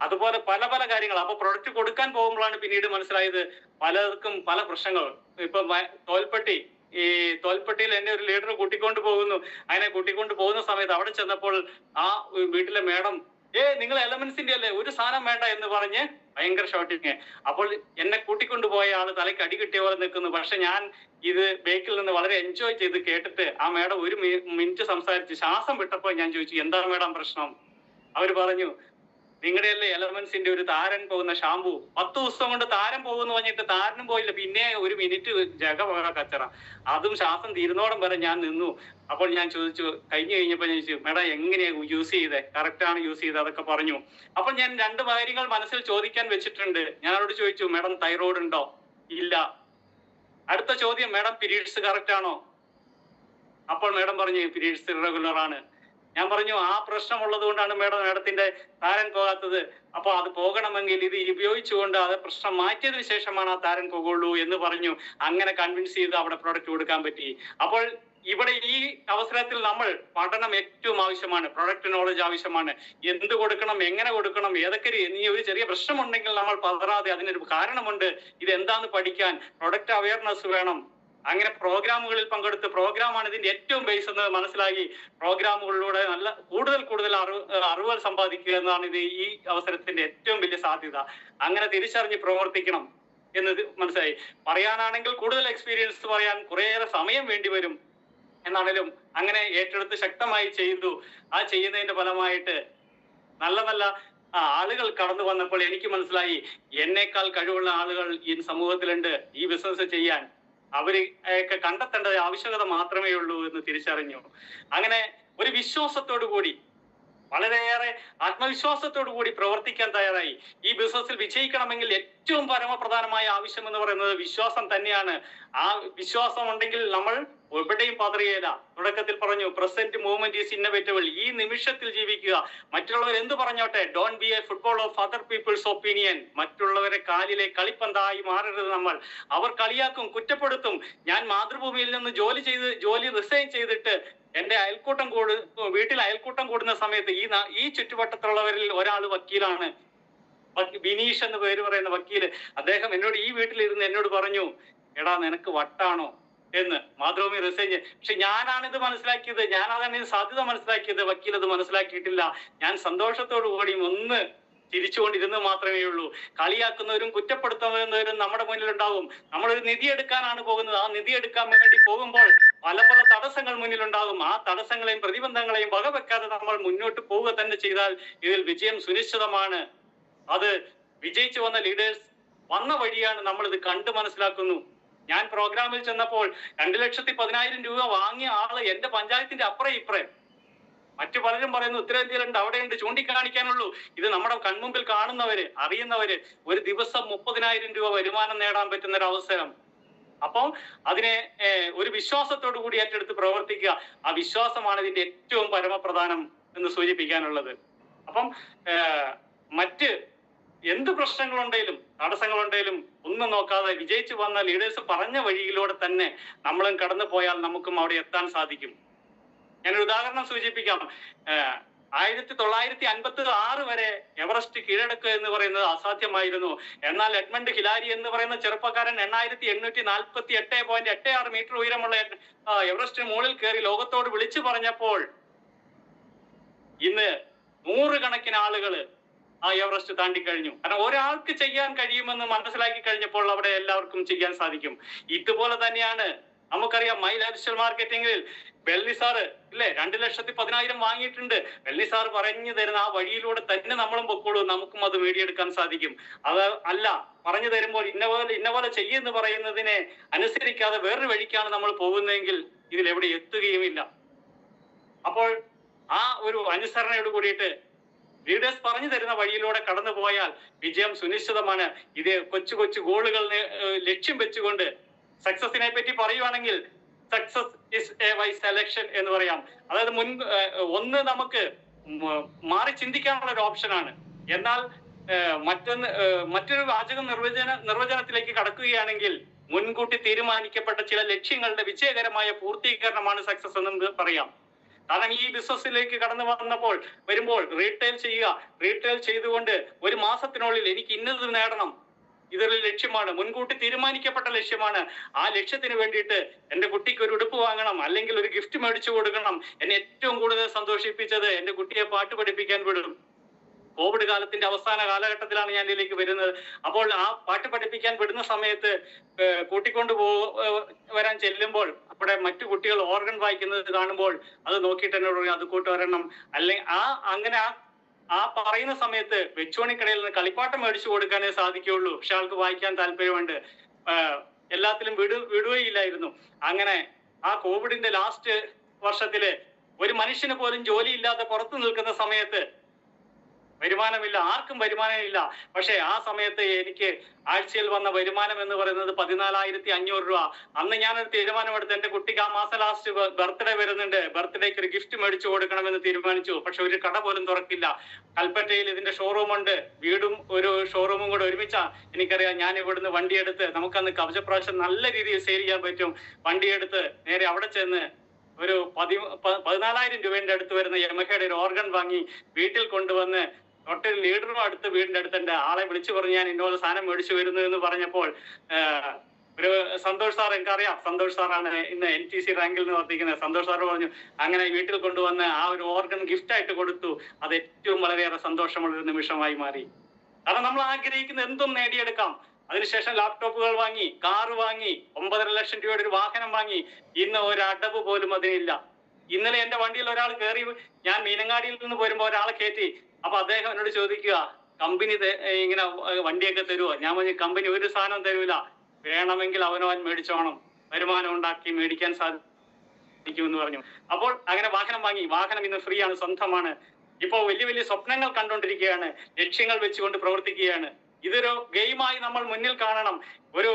അതുപോലെ പല പല കാര്യങ്ങൾ. അപ്പൊ പ്രൊഡക്റ്റ് കൊടുക്കാൻ പോകുമ്പോഴാണ് പിന്നീട് മനസ്സിലായത് പലർക്കും പല പ്രശ്നങ്ങൾ. ഇപ്പൊ തോൽപ്പെട്ടിയിൽ എന്നെ ഒരു ലീഡർ കൂട്ടിക്കൊണ്ട് പോകുന്നു. അങ്ങനെ കൂട്ടിക്കൊണ്ട് പോകുന്ന സമയത്ത് അവിടെ ചെന്നപ്പോൾ ആ വീട്ടിലെ മേഡം നിങ്ങൾ എലമെന്റ്സിന്റെ അല്ലേ, ഒരു സാധനം വേണ്ട എന്ന് പറഞ്ഞ് ഭയങ്കര ഷോട്ടിങ്. അപ്പോൾ എന്നെ കൂട്ടിക്കൊണ്ടുപോയ ആള് തലയ്ക്ക് അടി കിട്ടിയ പോലെ നിൽക്കുന്നു. പക്ഷെ ഞാൻ ഇത് ബേക്കിൽ നിന്ന് വളരെ എൻജോയ് ചെയ്ത് കേട്ടിട്ട് ആ മേഡം 1 മിനിറ്റ് സംസാരിച്ച് ശ്വാസം വിട്ടപ്പോൾ ഞാൻ ചോദിച്ചു എന്താ മേഡം പ്രശ്നം? അവര് പറഞ്ഞു നിങ്ങളുടെ അല്ലേ എലമെന്റ്സിന്റെ ഒരു താരൻ പോകുന്ന ഷാമ്പു 10 ദിവസം കൊണ്ട് താരൻ പോകുന്നു പറഞ്ഞിട്ട് താരനും പോയില്ല, പിന്നെ 1 മിനിറ്റ് കച്ചറ. അതും ശ്വാസം തീരുന്നോടം വരെ ഞാൻ നിന്നു. അപ്പോൾ ഞാൻ ചോദിച്ചു, കഴിഞ്ഞപ്പോൾ ചോദിച്ചു മേഡം എങ്ങനെയാ യൂസ് ചെയ്തേ, കറക്റ്റ് ആണ് യൂസ് ചെയ്തത്, അതൊക്കെ പറഞ്ഞു. അപ്പോൾ ഞാൻ 2 കാര്യങ്ങൾ മനസ്സിൽ ചോദിക്കാൻ വെച്ചിട്ടുണ്ട്. ഞാൻ അവരോട് ചോദിച്ചു മേഡം തൈറോയ്ഡ് ഉണ്ടോ? ഇല്ല. അടുത്ത ചോദ്യം മേഡം പീരീഡ്സ് കറക്റ്റ് ആണോ? അപ്പോൾ മേഡം പറഞ്ഞു പീരീഡ്സ് ഇറഗുലർ ആണ്. ഞാൻ പറഞ്ഞു ആ പ്രശ്നമുള്ളത് കൊണ്ടാണ് മേഡത്തിന്റെ താരൻ പോകാത്തത്. അപ്പൊ അത് പോകണമെങ്കിൽ ഇത് ഉപയോഗിച്ചുകൊണ്ട് അത് പ്രശ്നം മാറ്റിയതിനു ശേഷമാണ് ആ താരൻ പോകുള്ളൂ എന്ന് പറഞ്ഞു. അങ്ങനെ കൺവിൻസ് ചെയ്ത് അവിടെ പ്രൊഡക്റ്റ് കൊടുക്കാൻ പറ്റി. അപ്പോൾ ഇവിടെ ഈ അവസരത്തിൽ നമ്മൾ പഠനം ഏറ്റവും ആവശ്യമാണ്, പ്രൊഡക്റ്റ് നോളജ് ആവശ്യമാണ്. എന്ത് കൊടുക്കണം, എങ്ങനെ കൊടുക്കണം, ഏതൊക്കെ ഇനി ഒരു ചെറിയ പ്രശ്നമുണ്ടെങ്കിൽ നമ്മൾ പതറാതെ അതിനൊരു കാരണമുണ്ട്, ഇതെന്താന്ന് പഠിക്കാൻ പ്രൊഡക്റ്റ് അവയർനെസ് വേണം. അങ്ങനെ പ്രോഗ്രാമുകളിൽ പങ്കെടുത്ത്, പ്രോഗ്രാമാണ് ഇതിന്റെ ഏറ്റവും ബേസ് എന്ന് മനസ്സിലാക്കി പ്രോഗ്രാമുകളിലൂടെ കൂടുതൽ അറിവുകൾ സമ്പാദിക്കുക എന്നതാണ് ഇത് ഈ അവസരത്തിന്റെ ഏറ്റവും വലിയ സാധ്യത. അങ്ങനെ തിരിച്ചറിഞ്ഞ് പ്രവർത്തിക്കണം എന്നത് മനസ്സിലായി. പറയാനാണെങ്കിൽ കൂടുതൽ എക്സ്പീരിയൻസ് പറയാൻ കുറേയേറെ സമയം വേണ്ടി വരും. എന്നാണേലും അങ്ങനെ ഏറ്റെടുത്ത് ശക്തമായി ചെയ്തു. ആ ചെയ്യുന്നതിന്റെ ഫലമായിട്ട് നല്ല ആളുകൾ കടന്നു വന്നപ്പോൾ എനിക്ക് മനസ്സിലായി എന്നേക്കാൾ കഴിവുള്ള ആളുകൾ ഈ സമൂഹത്തിലുണ്ട് ഈ ബിസിനസ് ചെയ്യാൻ. അവരെയൊക്കെ കണ്ടെത്തേണ്ടത് ആവശ്യകത മാത്രമേ ഉള്ളൂ എന്ന് തിരിച്ചറിഞ്ഞു. അങ്ങനെ ഒരു വിശ്വാസത്തോടു കൂടി, വളരെയേറെ ആത്മവിശ്വാസത്തോടു കൂടി പ്രവർത്തിക്കാൻ തയ്യാറായി. ഈ ബിസിനസ്സിൽ വിജയിക്കണമെങ്കിൽ ഏറ്റവും പരമപ്രധാനമായ ആവശ്യം എന്ന് പറയുന്നത് വിശ്വാസം തന്നെയാണ്. ആ വിശ്വാസം ഉണ്ടെങ്കിൽ നമ്മൾ എവിടെയും പതറിയേല. തുടക്കത്തിൽ പറഞ്ഞു പ്രസന്റ് മൂവ്മെന്റ് ഈസ് ഇന്നവേറ്റബിൾ. ഈ നിമിഷത്തിൽ ജീവിക്കുക. മറ്റുള്ളവർ എന്ത് പറഞ്ഞോട്ടെ, don't be a football of other people's opinion. മറ്റുള്ളവരെ കാലിലെ കളിപ്പന്തായി മാറരുത് നമ്മൾ. അവർ കളിയാക്കും, കുറ്റപ്പെടുത്തും. ഞാൻ മാതൃഭൂമിയിൽ നിന്ന് ജോലി റിസൈൻ ചെയ്തിട്ട് എന്റെ വീട്ടിൽ അയൽക്കൂട്ടം കൂടുന്ന സമയത്ത് ഈ ചുറ്റുവട്ടത്തുള്ളവരിൽ ഒരാൾ വക്കീലാണ്, ബിനീഷ് എന്ന് പേര് പറയുന്ന വക്കീല്. അദ്ദേഹം എന്നോട് ഈ വീട്ടിലിരുന്ന് എന്നോട് പറഞ്ഞു, എടാ നിനക്ക് വട്ടാണോ എന്ന്. മാതൃഭൂമി റിസൈൻ. പക്ഷെ ഞാനാണിത് മനസ്സിലാക്കിയത്, ഞാനതാണ് ഇത് സാധ്യത മനസ്സിലാക്കിയത്. വക്കീൽ അത് മനസ്സിലാക്കിയിട്ടില്ല. ഞാൻ സന്തോഷത്തോടു കൂടി ഒന്ന് ചിരിച്ചുകൊണ്ടിരുന്ന് മാത്രമേ ഉള്ളൂ. കളിയാക്കുന്നവരും കുറ്റപ്പെടുത്തുന്നവരും നമ്മുടെ മുന്നിലുണ്ടാവും. നമ്മളൊരു നിധി എടുക്കാനാണ് പോകുന്നത്. ആ നിധി എടുക്കാൻ വേണ്ടി പോകുമ്പോൾ പല തടസ്സങ്ങൾ മുന്നിലുണ്ടാകും. ആ തടസ്സങ്ങളെയും പ്രതിബന്ധങ്ങളെയും വകവെക്കാതെ നമ്മൾ മുന്നോട്ട് പോവുക തന്നെ ചെയ്താൽ ഇതിൽ വിജയം സുനിശ്ചിതമാണ്. അത് വിജയിച്ചു വന്ന ലീഡേഴ്സ് വന്ന വഴിയാണ് നമ്മൾ ഇത് കണ്ടു മനസ്സിലാക്കുന്നു. ഞാൻ പ്രോഗ്രാമിൽ ചെന്നപ്പോൾ 2,10,000 രൂപ വാങ്ങിയ ആള് എന്റെ പഞ്ചായത്തിന്റെ അപ്പുറം ഇപ്പുറം. മറ്റു പലരും പറയുന്നു ഉത്തരേന്ത്യയിലുണ്ട്, അവിടെയുണ്ട്, ചൂണ്ടിക്കാണിക്കാനുള്ളൂ. ഇത് നമ്മുടെ കൺമുമ്പിൽ കാണുന്നവര്, അറിയുന്നവര് ഒരു ദിവസം 30,000 രൂപ വരുമാനം നേടാൻ പറ്റുന്ന ഒരു അവസരം. അപ്പം അതിനെ ഒരു വിശ്വാസത്തോടു കൂടി ഏറ്റെടുത്ത് പ്രവർത്തിക്കുക. ആ വിശ്വാസമാണ് ഇതിന്റെ ഏറ്റവും പരമപ്രധാനം എന്ന് സൂചിപ്പിക്കാനുള്ളത്. അപ്പം മറ്റ് എന്ത് പ്രശ്നങ്ങളുണ്ടെങ്കിലും തടസ്സങ്ങളുണ്ടെങ്കിലും ഒന്നും നോക്കാതെ വിജയിച്ചു വന്ന ലീഡേഴ്സ് പറഞ്ഞ വഴിയിലൂടെ തന്നെ നമ്മളും കടന്നു പോയാൽ നമുക്കും അവിടെ എത്താൻ സാധിക്കും. ഞാനൊരു ഉദാഹരണം സൂചിപ്പിക്കാം. 1956 വരെ എവറസ്റ്റ് കീഴടക്കുക എന്ന് പറയുന്നത് അസാധ്യമായിരുന്നു. എന്നാൽ എഡ്മണ്ട് ഹിലാരി എന്ന് പറയുന്ന ചെറുപ്പക്കാരൻ 8848.86 മീറ്റർ ഉയരമുള്ള എവറസ്റ്റിന് മുകളിൽ കയറി ലോകത്തോട് വിളിച്ചു പറഞ്ഞപ്പോൾ ഇന്ന് 100 കണക്കിന് ആളുകള് ആ എവറസ്റ്റ് താണ്ടിക്കഴിഞ്ഞു. കാരണം ഒരാൾക്ക് ചെയ്യാൻ കഴിയുമെന്ന് മനസ്സിലാക്കി കഴിഞ്ഞപ്പോൾ അവിടെ എല്ലാവർക്കും ചെയ്യാൻ സാധിക്കും. ഇതുപോലെ തന്നെയാണ് നമുക്കറിയാം മൈ ലൈഫ് സ്റ്റൈൽ മാർക്കറ്റിംഗിൽ വെള്ളി സാറ് ഇല്ലേ 2,10,000 വാങ്ങിയിട്ടുണ്ട്. വെള്ളി സാർ പറഞ്ഞു തരുന്ന ആ വഴിയിലൂടെ തന്നെ നമ്മളും പൊക്കോളൂ, നമുക്കും അത് നേടിയെടുക്കാൻ സാധിക്കും. അത് അല്ല പറഞ്ഞു തരുമ്പോൾ ഇന്ന പോലെ ചെയ്യുമെന്ന് പറയുന്നതിനെ അനുസരിക്കാതെ വേറൊരു വഴിക്കാണ് നമ്മൾ പോകുന്നതെങ്കിൽ ഇതിലെവിടെ എത്തുകയുമില്ല. അപ്പോൾ ആ ഒരു അനുസരണയോട് കൂടിയിട്ട് ലീഡേഴ്സ് പറഞ്ഞു തരുന്ന വഴിയിലൂടെ കടന്നു പോയാൽ വിജയം സുനിശ്ചിതമാണ്. ഇത് കൊച്ചു ഗോളുകൾ ലക്ഷ്യം വെച്ചുകൊണ്ട് സക്സസിനെ പറ്റി പറയുവാണെങ്കിൽ success is a wise selection എന്ന് പറയാം. അതായത് ഒന്ന് നമുക്ക് മാറി ചിന്തിക്കാനുള്ള ഒരു ഓപ്ഷനാണ്. എന്നാൽ മറ്റൊരു വാചകം നിർവചനത്തിലേക്ക് കടക്കുകയാണെങ്കിൽ മുൻകൂട്ടി തീരുമാനിക്കപ്പെട്ട ചില ലക്ഷ്യങ്ങളുടെ വിജയകരമായ പൂർത്തീകരണമാണ് സക്സസ് എന്ന് പറയാം. കാരണം ഈ ബിസിനസ്സിലേക്ക് കടന്നു വരുമ്പോൾ റീറ്റെയിൽ ചെയ്തുകൊണ്ട് ഒരു മാസത്തിനുള്ളിൽ എനിക്ക് ഇന്നത് നേടണം, ഇതൊരു ലക്ഷ്യമാണ്, മുൻകൂട്ടി തീരുമാനിക്കപ്പെട്ട ലക്ഷ്യമാണ്. ആ ലക്ഷ്യത്തിന് വേണ്ടിയിട്ട് എന്റെ കുട്ടിക്ക് ഒരു ഉടുപ്പ് വാങ്ങണം, അല്ലെങ്കിൽ ഒരു ഗിഫ്റ്റ് മേടിച്ചു കൊടുക്കണം. എന്നെ ഏറ്റവും കൂടുതൽ സന്തോഷിപ്പിച്ചത് എന്റെ കുട്ടിയെ പാട്ട് പഠിപ്പിക്കാൻ വിടും. കോവിഡ് കാലത്തിന്റെ അവസാന കാലഘട്ടത്തിലാണ് ഞാൻ ഇതിലേക്ക് വരുന്നത്. അപ്പോൾ ആ പാട്ട് പഠിപ്പിക്കാൻ വിടുന്ന സമയത്ത് കൂട്ടിക്കൊണ്ട് വരാൻ ചെല്ലുമ്പോൾ അവിടെ മറ്റു കുട്ടികൾ ഓർഗൻ വായിക്കുന്നത് കാണുമ്പോൾ അത് നോക്കിയിട്ട് എന്നോട് പറയും അത് കൂട്ടുവരണം. അല്ലെങ്കിൽ അങ്ങനെ പറയുന്ന സമയത്ത് വെച്ചോണിക്കടയിൽ നിന്ന് കളിപ്പാട്ടം മേടിച്ചു കൊടുക്കാനേ സാധിക്കുകയുള്ളൂ. പക്ഷെ ആൾക്ക് വായിക്കാൻ താല്പര്യമുണ്ട്. എല്ലാത്തിലും വിടുകയില്ലായിരുന്നു. അങ്ങനെ ആ കോവിഡിന്റെ ലാസ്റ്റ് വർഷത്തില് ഒരു മനുഷ്യന് പോലും ജോലിയില്ലാതെ പുറത്തു നിൽക്കുന്ന സമയത്ത് വരുമാനമില്ല, ആർക്കും വരുമാനമില്ല. പക്ഷെ ആ സമയത്ത് എനിക്ക് ആഴ്ചയിൽ വന്ന വരുമാനം എന്ന് പറയുന്നത് 14,500 രൂപ. അന്ന് ഞാനൊരു തീരുമാനമെടുത്ത് എന്റെ കുട്ടിക്ക് ആ മാസം ലാസ്റ്റ് ബർത്ത്ഡേ വരുന്നുണ്ട്, ബർത്ത്ഡേക്ക് ഒരു ഗിഫ്റ്റ് മേടിച്ചു കൊടുക്കണമെന്ന് തീരുമാനിച്ചു. പക്ഷെ ഒരു കട പോലും തുറക്കില്ല. കൽപ്പറ്റയിൽ ഇതിന്റെ ഷോറൂം ഉണ്ട്, വീടും ഒരു ഷോറൂമും കൂടെ ഒരുമിച്ചാ. എനിക്കറിയാം, ഞാൻ ഇവിടുന്ന് വണ്ടിയെടുത്ത് നമുക്കന്ന് കവചപ്രാവശ്യം നല്ല രീതിയിൽ സെയിൽ ചെയ്യാൻ പറ്റും. വണ്ടിയെടുത്ത് നേരെ അവിടെ ചെന്ന് ഒരു 14,000 രൂപയുടെ അടുത്ത് വരുന്ന യമഹയുടെ ഒരു ഓർഗൻ വാങ്ങി വീട്ടിൽ കൊണ്ടുവന്ന് തൊട്ടൊരു ലീഡറും അടുത്ത് വീടിന്റെ അടുത്തുണ്ട്. ആളെ വിളിച്ചു പറഞ്ഞ് ഞാൻ ഇന്നോട് സാധനം മേടിച്ചു വരുന്നു എന്ന് പറഞ്ഞപ്പോൾ ഒരു സന്തോഷ് സാർ, എനിക്കറിയാം സന്തോഷ് സാറാണ് ഇന്ന് NTC റാങ്കിൽ നിന്ന് വർദ്ധിക്കുന്നത്. സന്തോഷ് സാർ പറഞ്ഞു അങ്ങനെ വീട്ടിൽ കൊണ്ടുവന്ന് ആ ഒരു ഓർഗൻ ഗിഫ്റ്റ് ആയിട്ട് കൊടുത്തു. അത് ഏറ്റവും വളരെയേറെ സന്തോഷമുള്ളൊരു നിമിഷമായി മാറി. കാരണം നമ്മൾ ആഗ്രഹിക്കുന്ന എന്തും നേടിയെടുക്കാം. അതിനുശേഷം ലാപ്ടോപ്പുകൾ വാങ്ങി, കാറ് വാങ്ങി, 9.5 ലക്ഷം രൂപയുടെ ഒരു വാഹനം വാങ്ങി. ഇന്ന് ഒരു അടവ് പോലും അതിനില്ല. ഇന്നലെ എന്റെ വണ്ടിയിൽ ഒരാൾ കയറി, ഞാൻ മീനങ്ങാടിയിൽ നിന്ന് വരുമ്പോ ഒരാളെ കയറ്റി. അപ്പൊ അദ്ദേഹം എന്നോട് ചോദിക്കുക, കമ്പനി ഇങ്ങനെ വണ്ടിയൊക്കെ തരുമോ? ഞാൻ പറഞ്ഞു കമ്പനി ഒരു സാധനം തരൂല, വേണമെങ്കിൽ അവനവൻ മേടിച്ചോണം, വരുമാനം ഉണ്ടാക്കി മേടിക്കാൻ സാധിക്കുമെന്ന് പറഞ്ഞു. അപ്പോൾ അങ്ങനെ വാഹനം വാങ്ങി. വാഹനം ഇന്ന് ഫ്രീ ആണ്, സ്വന്തമാണ്. ഇപ്പോ വലിയ വലിയ സ്വപ്നങ്ങൾ കണ്ടുകൊണ്ടിരിക്കുകയാണ്, ലക്ഷ്യങ്ങൾ വെച്ചുകൊണ്ട് പ്രവർത്തിക്കുകയാണ്. ഇതൊരു ഗെയിമായി നമ്മൾ മുന്നിൽ കാണണം. ഒരു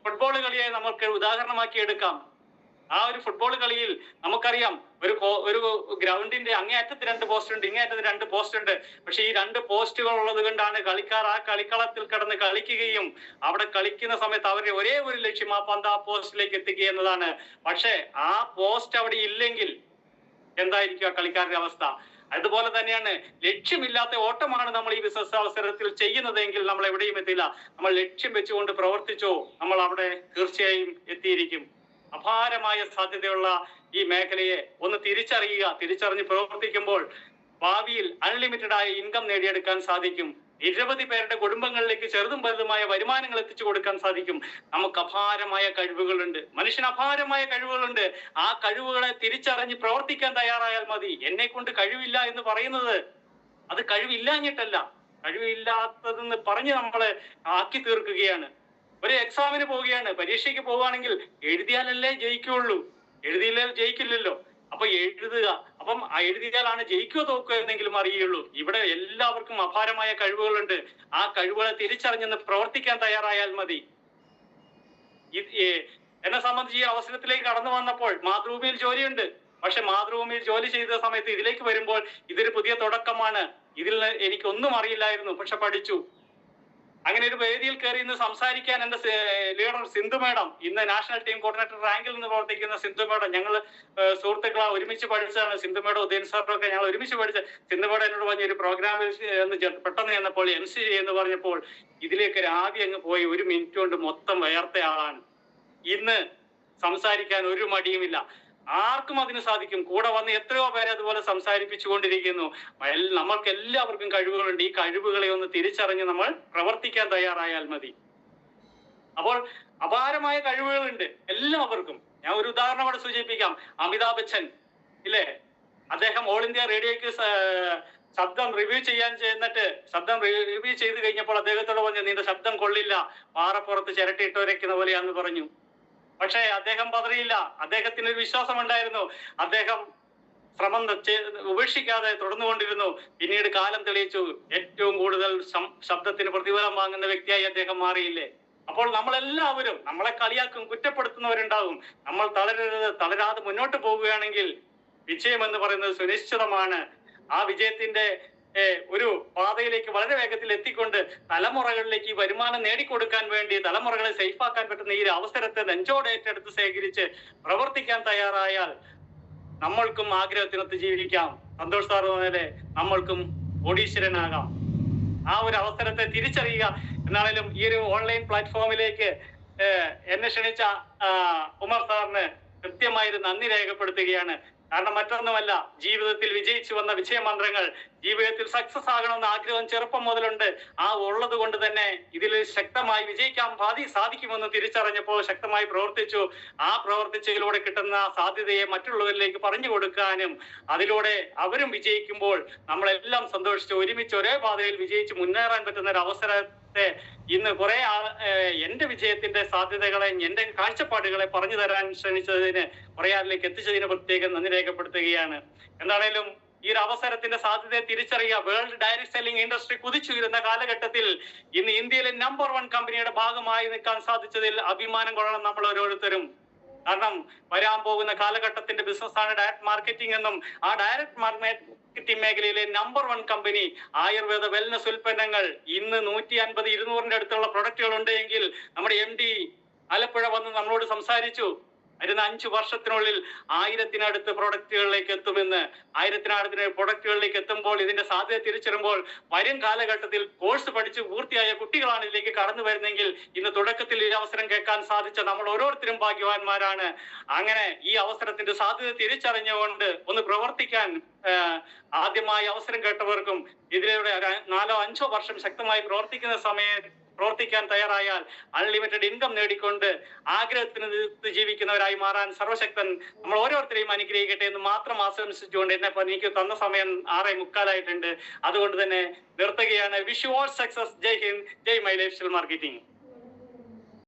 ഫുട്ബോൾ കളിയെ നമുക്ക് ഉദാഹരണമാക്കി എടുക്കാം. ആ ഒരു ഫുട്ബോൾ കളിയിൽ നമുക്കറിയാം ഒരു ഗ്രൗണ്ടിന്റെ അങ്ങേയറ്റത്ത് 2 പോസ്റ്റ് ഉണ്ട്, ഇങ്ങേയറ്റത്ത് 2 പോസ്റ്റ് ഉണ്ട്. പക്ഷെ ഈ 2 പോസ്റ്റുകൾ ഉള്ളത് കൊണ്ടാണ് കളിക്കാർ ആ കളിക്കളത്തിൽ കിടന്ന് കളിക്കുകയും അവിടെ കളിക്കുന്ന സമയത്ത് അവരുടെ ഒരേ ഒരു ലക്ഷ്യം ആ പന്ത് ആ പോസ്റ്റിലേക്ക് എത്തിക്കുക എന്നതാണ്. പക്ഷെ ആ പോസ്റ്റ് അവിടെ ഇല്ലെങ്കിൽ എന്തായിരിക്കും ആ കളിക്കാരുടെ അവസ്ഥ? അതുപോലെ തന്നെയാണ്, ലക്ഷ്യമില്ലാത്ത ഓട്ടമാണ് നമ്മൾ ഈ ബിസിനസ് അവസരത്തിൽ ചെയ്യുന്നതെങ്കിൽ നമ്മൾ എവിടെയും എത്തില്ല. നമ്മൾ ലക്ഷ്യം വെച്ചുകൊണ്ട് പ്രവർത്തിച്ചോ നമ്മൾ അവിടെ തീർച്ചയായും എത്തിയിരിക്കും. അപാരമായ സാധ്യതയുള്ള ഈ മേഖലയെ ഒന്ന് തിരിച്ചറിഞ്ഞ് പ്രവർത്തിക്കുമ്പോൾ ഭാവിയിൽ അൺലിമിറ്റഡ് ആയ ഇൻകം നേടിയെടുക്കാൻ സാധിക്കും. നിരവധി പേരുടെ കുടുംബങ്ങളിലേക്ക് ചെറുതും വലുതുമായ വരുമാനങ്ങൾ എത്തിച്ചു കൊടുക്കാൻ സാധിക്കും. നമുക്ക് അപാരമായ കഴിവുകളുണ്ട്, മനുഷ്യന് അപാരമായ കഴിവുകളുണ്ട്. ആ കഴിവുകളെ തിരിച്ചറിഞ്ഞ് പ്രവർത്തിക്കാൻ തയ്യാറായാൽ മതി. എന്നെ കൊണ്ട് കഴിവില്ല എന്ന് പറയുന്നത് അത് കഴിവില്ലാഞ്ഞിട്ടല്ല, കഴിവില്ലാത്തതെന്ന് പറഞ്ഞ് നമ്മളെ ആക്കി തീർക്കുകയാണ്. ഒരു എക്സാമിന് പോവുകയാണ്, പരീക്ഷയ്ക്ക് പോവുകയാണെങ്കിൽ എഴുതിയാലല്ലേ ജയിക്കുള്ളൂ, എഴുതിയില്ലേ ജയിക്കില്ലല്ലോ. അപ്പൊ എഴുതുക, അപ്പം എഴുതിയാലാണ് ജയിക്കുകയോ തോക്കുകയോ എന്നെങ്കിലും അറിയുള്ളൂ. ഇവിടെ എല്ലാവർക്കും അപാരമായ കഴിവുകളുണ്ട്. ആ കഴിവുകളെ തിരിച്ചറിഞ്ഞെന്ന് പ്രവർത്തിക്കാൻ തയ്യാറായാൽ മതി. എന്നെ സംബന്ധിച്ച് ഈ അവസരത്തിലേക്ക് കടന്നു വന്നപ്പോൾ മാതൃഭൂമിയിൽ ജോലിയുണ്ട്. പക്ഷെ മാതൃഭൂമിയിൽ ജോലി ചെയ്ത സമയത്ത് ഇതിലേക്ക് വരുമ്പോൾ ഇതൊരു പുതിയ തുടക്കമാണ്. ഇതിൽ എനിക്കൊന്നും അറിയില്ലായിരുന്നു, പക്ഷെ പഠിച്ചു. അങ്ങനെ ഒരു വേദിയിൽ കയറി ഇന്ന് സംസാരിക്കാൻ എന്റെ ലീഡർ സിന്ധു മേഡം, ഇന്ന് നാഷണൽ ടീം കോർഡിനേറ്റർ റാങ്കിൽ നിന്ന് പ്രവർത്തിക്കുന്ന സിന്ധു മേഡം, ഞങ്ങൾ സുഹൃത്തുക്കളെ ഒരുമിച്ച് പഠിച്ചതാണ്. സിന്ധു മേഡം, ഉദയൻ സാറൊക്കെ ഞങ്ങൾ ഒരുമിച്ച് പഠിച്ച സിന്ധു മേഡം എന്നോട് പറഞ്ഞ ഒരു പ്രോഗ്രാമിൽ പെട്ടെന്ന് ചെന്നപ്പോൾ MC എന്ന് പറഞ്ഞപ്പോൾ ഇതിലേക്ക് രാവി അങ്ങ് പോയി 1 മിനിറ്റ് കൊണ്ട് മൊത്തം വേർത്ത ആളാണ്. ഇന്ന് സംസാരിക്കാൻ ഒരു മടിയുമില്ല, ആർക്കും അതിന് സാധിക്കും. കൂടെ വന്ന് എത്രയോ പേരെ അതുപോലെ സംസാരിപ്പിച്ചുകൊണ്ടിരിക്കുന്നു. നമ്മൾക്ക് എല്ലാവർക്കും കഴിവുകളുണ്ട്. ഈ കഴിവുകളെ ഒന്ന് തിരിച്ചറിഞ്ഞ് നമ്മൾ പ്രവർത്തിക്കാൻ തയ്യാറായാൽ മതി. അപ്പോൾ അപാരമായ കഴിവുകളുണ്ട് എല്ലാവർക്കും. ഞാൻ ഒരു ഉദാഹരണം അവിടെ സൂചിപ്പിക്കാം. അമിതാഭ് ബച്ചൻ ഇല്ലേ, അദ്ദേഹം ഓൾ ഇന്ത്യ റേഡിയോയ്ക്ക് ശബ്ദം റിവ്യൂ ചെയ്യാൻ ചെന്നിട്ട് ശബ്ദം റിവ്യൂ ചെയ്ത് കഴിഞ്ഞപ്പോൾ അദ്ദേഹത്തോട് പറഞ്ഞു, നിന്റെ ശബ്ദം കൊള്ളില്ല, പാറപ്പുറത്ത് ചിരട്ടിയിട്ട് വരയ്ക്കുന്ന പോലെയാന്ന് പറഞ്ഞു. പക്ഷെ അദ്ദേഹം പതറിയില്ല. അദ്ദേഹത്തിന് ഒരു വിശ്വാസം ഉണ്ടായിരുന്നു. അദ്ദേഹം ശ്രമം ഉപേക്ഷിക്കാതെ തുടർന്നുകൊണ്ടിരുന്നു. പിന്നീട് കാലം തെളിയിച്ചു, ഏറ്റവും കൂടുതൽ ശബ്ദത്തിന് പ്രതിഫലം വാങ്ങുന്ന വ്യക്തിയായി അദ്ദേഹം മാറിയില്ലേ. അപ്പോൾ നമ്മളെല്ലാവരും, നമ്മളെ കളിയാക്കും, കുറ്റപ്പെടുത്തുന്നവരുണ്ടാകും. നമ്മൾ തളരാതെ മുന്നോട്ട് പോവുകയാണെങ്കിൽ വിജയം എന്ന് പറയുന്നത് സുനിശ്ചിതമാണ്. ആ വിജയത്തിന്റെ ഒരു പാതയിലേക്ക് വളരെ വേഗത്തിൽ എത്തിക്കൊണ്ട് തലമുറകളിലേക്ക് ഈ വരുമാനം നേടിക്കൊടുക്കാൻ വേണ്ടി, തലമുറകളെ സേഫാക്കാൻ പറ്റുന്ന ഈ അവസരത്തെ നെഞ്ചോടെ ഏറ്റെടുത്ത് ശേഖരിച്ച് പ്രവർത്തിക്കാൻ തയ്യാറായാൽ നമ്മൾക്കും ആഗ്രഹത്തിനൊത്ത് ജീവിക്കാം. സന്തോഷ് സാർ പറഞ്ഞാലേ നമ്മൾക്കും കോടീശ്വരനാകാം. ആ ഒരു അവസരത്തെ തിരിച്ചറിയുക. എന്നാലും ഈ ഒരു ഓൺലൈൻ പ്ലാറ്റ്ഫോമിലേക്ക് എന്നെ ക്ഷണിച്ച ഉമർ സാറിന് കൃത്യമായൊരു നന്ദി രേഖപ്പെടുത്തുകയാണ്. കാരണം മറ്റൊന്നുമല്ല, ജീവിതത്തിൽ വിജയിച്ചു വന്ന വിജയമന്ത്രങ്ങൾ, ജീവിതത്തിൽ സക്സസ് ആകണമെന്ന ആഗ്രഹം ചെറുപ്പം മുതലുണ്ട്. ആ ഉള്ളത് കൊണ്ട് തന്നെ ഇതിൽ ശക്തമായി വിജയിക്കാൻ സാധിക്കുമെന്ന് തിരിച്ചറിഞ്ഞപ്പോൾ ശക്തമായി പ്രവർത്തിച്ചു. ആ പ്രവർത്തിച്ചതിലൂടെ കിട്ടുന്ന സാധ്യതയെ മറ്റുള്ളവരിലേക്ക് പറഞ്ഞു കൊടുക്കാനും അതിലൂടെ അവരും വിജയിക്കുമ്പോൾ നമ്മളെല്ലാം സന്തോഷിച്ച് ഒരുമിച്ച് ഒരേ പാതയിൽ വിജയിച്ച് മുന്നേറാൻ പറ്റുന്ന ഒരു അവസരത്തെ ഇന്ന് കുറെ എന്റെ വിജയത്തിന്റെ സാധ്യതകളെ, എന്റെ കാഴ്ചപ്പാടുകളെ പറഞ്ഞു തരാൻ ശ്രമിച്ചതിന്, കുറെ ആളിലേക്ക് എത്തിച്ചതിന് പ്രത്യേകം നന്ദി രേഖപ്പെടുത്തുകയാണ്. എന്താണേലും ഈ ഒരു അവസരത്തിന്റെ സാധ്യതയെ തിരിച്ചറിയുക. വേൾഡ് ഡയറക്ട് സെല്ലിംഗ് ഇൻഡസ്ട്രി കുതിച്ചുയരുന്ന കാലഘട്ടത്തിൽ ഇന്ന് ഇന്ത്യയിലെ നമ്പർ 1 കമ്പനിയുടെ ഭാഗമായി നിൽക്കാൻ സാധിച്ചതിൽ അഭിമാനം കൊള്ളണം നമ്മൾ ഓരോരുത്തരും. കാരണം വരാൻ പോകുന്ന കാലഘട്ടത്തിന്റെ ബിസിനസ്സാണ് ഡയറക്ട് മാർക്കറ്റിംഗ് എന്നും, ആ ഡയറക്ട് മാർക്കറ്റിംഗ് മേഖലയിലെ നമ്പർ 1 കമ്പനി ആയുർവേദ വെൽനസ് ഉൽപ്പന്നങ്ങൾ ഇന്ന് 150-200 അടുത്തുള്ള പ്രൊഡക്റ്റുകൾ ഉണ്ടെങ്കിൽ നമ്മുടെ MD ആലപ്പുഴ വന്ന് നമ്മളോട് സംസാരിച്ചു. വരുന്ന 5 വർഷത്തിനുള്ളിൽ 1000-നടുത്ത് പ്രൊഡക്റ്റുകളിലേക്ക് എത്തുമെന്ന്. 1000-നടുത്ത് പ്രൊഡക്റ്റുകളിലേക്ക് എത്തുമ്പോൾ ഇതിന്റെ സാധ്യത തിരിച്ചറിയുമ്പോൾ വരും കാലഘട്ടത്തിൽ കോഴ്സ് പഠിച്ച് പൂർത്തിയായ കുട്ടികളാണ് ഇതിലേക്ക് കടന്നു വരുന്നെങ്കിൽ ഇന്ന് തുടക്കത്തിൽ ഈ അവസരം കേൾക്കാൻ സാധിച്ച നമ്മൾ ഓരോരുത്തരും ഭാഗ്യവാന്മാരാണ്. അങ്ങനെ ഈ അവസരത്തിന്റെ സാധ്യത തിരിച്ചറിഞ്ഞുകൊണ്ട് ഒന്ന് പ്രവർത്തിക്കാൻ ആദ്യമായി അവസരം കേട്ടവർക്കും ഇതിലൂടെ 4-5 വർഷം ശക്തമായി പ്രവർത്തിക്കാൻ തയ്യാറായാൽ അൺലിമിറ്റഡ് ഇൻകം നേടിക്കൊണ്ട് ആഗ്രഹത്തിന് ജീവിക്കുന്നവരായി മാറാൻ സർവശക്തൻ നമ്മൾ ഓരോരുത്തരെയും അനുഗ്രഹിക്കട്ടെ എന്ന് മാത്രം ആശംസിച്ചുകൊണ്ട് എനിക്ക് തന്ന സമയം 6:45 അതുകൊണ്ട് തന്നെ നിർത്തുകയാണ്. Wish you all success. Jai Hind, Jai my lifestyle marketing.